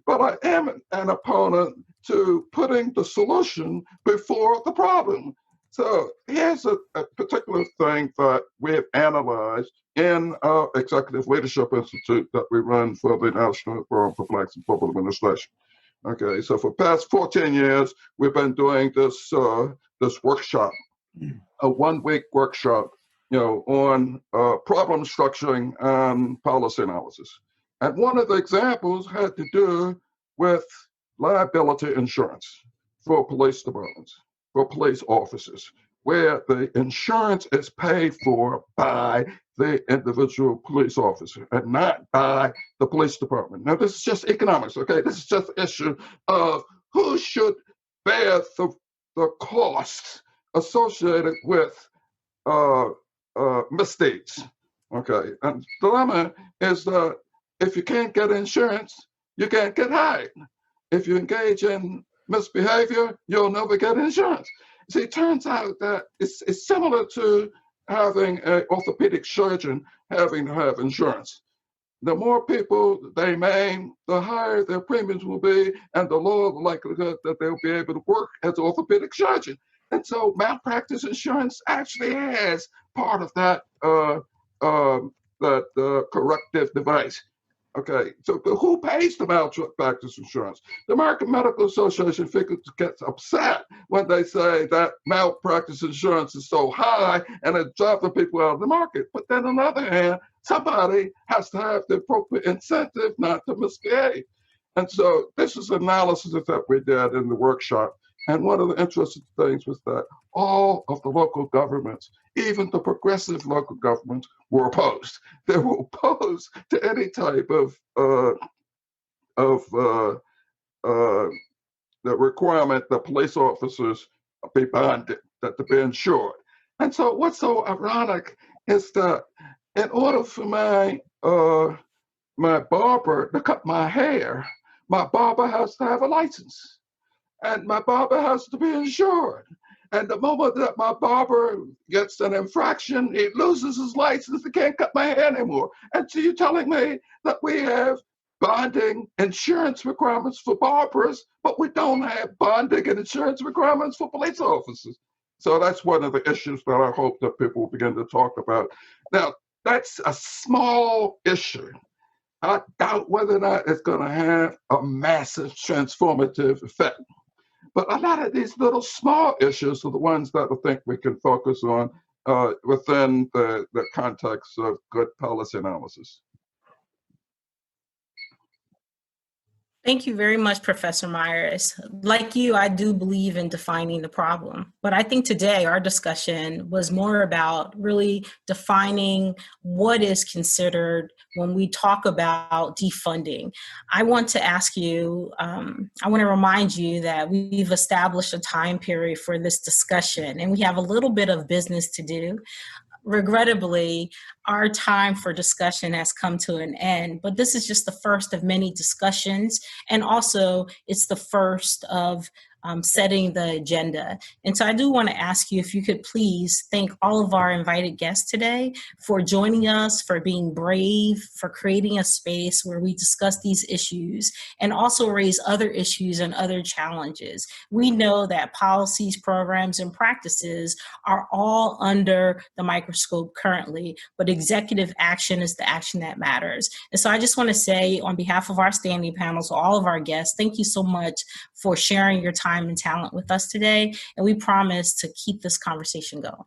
but I am an opponent to putting the solution before the problem. So here's a particular thing that we have analyzed in our Executive Leadership Institute that we run for the National Forum for Blacks in Public Administration. Okay, so for the past 14 years, we've been doing this workshop, a one-week workshop, on problem structuring and policy analysis. And one of the examples had to do with liability insurance for police departments, for police officers, where the insurance is paid for by the individual police officer and not by the police department. Now, this is just economics, okay? This is just an issue of who should bear the costs associated with misdeeds, okay? And the dilemma is that if you can't get insurance, you can't get hired. If you engage in misbehavior, you'll never get insurance. See, it turns out that it's similar to having an orthopedic surgeon having to have insurance. The more people they maim, the higher their premiums will be, and the lower the likelihood that they'll be able to work as an orthopedic surgeon. And so malpractice insurance actually has part of that corrective device. Okay, so who pays the malpractice insurance? The American Medical Association gets upset when they say that malpractice insurance is so high and it's driving people out of the market. But then on the other hand, somebody has to have the appropriate incentive not to misbehave. And so this is analysis that we did in the workshop. And one of the interesting things was that all of the local governments, even the progressive local governments, were opposed. They were opposed to any type of the requirement that police officers be bonded, that to be insured. And so what's so ironic is that in order for my barber to cut my hair, my barber has to have a license. And my barber has to be insured. And the moment that my barber gets an infraction, he loses his license, he can't cut my hair anymore. And so you're telling me that we have bonding insurance requirements for barbers, but we don't have bonding and insurance requirements for police officers. So that's one of the issues that I hope that people will begin to talk about. Now, that's a small issue. I doubt whether or not it's going to have a massive transformative effect. But a lot of these little small issues are the ones that I think we can focus on within the context of good policy analysis. Thank you very much, Professor Myers. Like you, I do believe in defining the problem. But I think today our discussion was more about really defining what is considered when we talk about defunding. I want to ask you, I want to remind you that we've established a time period for this discussion, and we have a little bit of business to do. Regrettably, our time for discussion has come to an end, but this is just the first of many discussions, and also it's the first of setting the agenda. And so I do want to ask you if you could please thank all of our invited guests today for joining us, for being brave, for creating a space where we discuss these issues and also raise other issues and other challenges. We know that policies, programs, and practices are all under the microscope currently, but executive action is the action that matters. And so I just want to say on behalf of our standing panels, all of our guests, thank you so much for sharing your time and talent with us today. And we promise to keep this conversation going.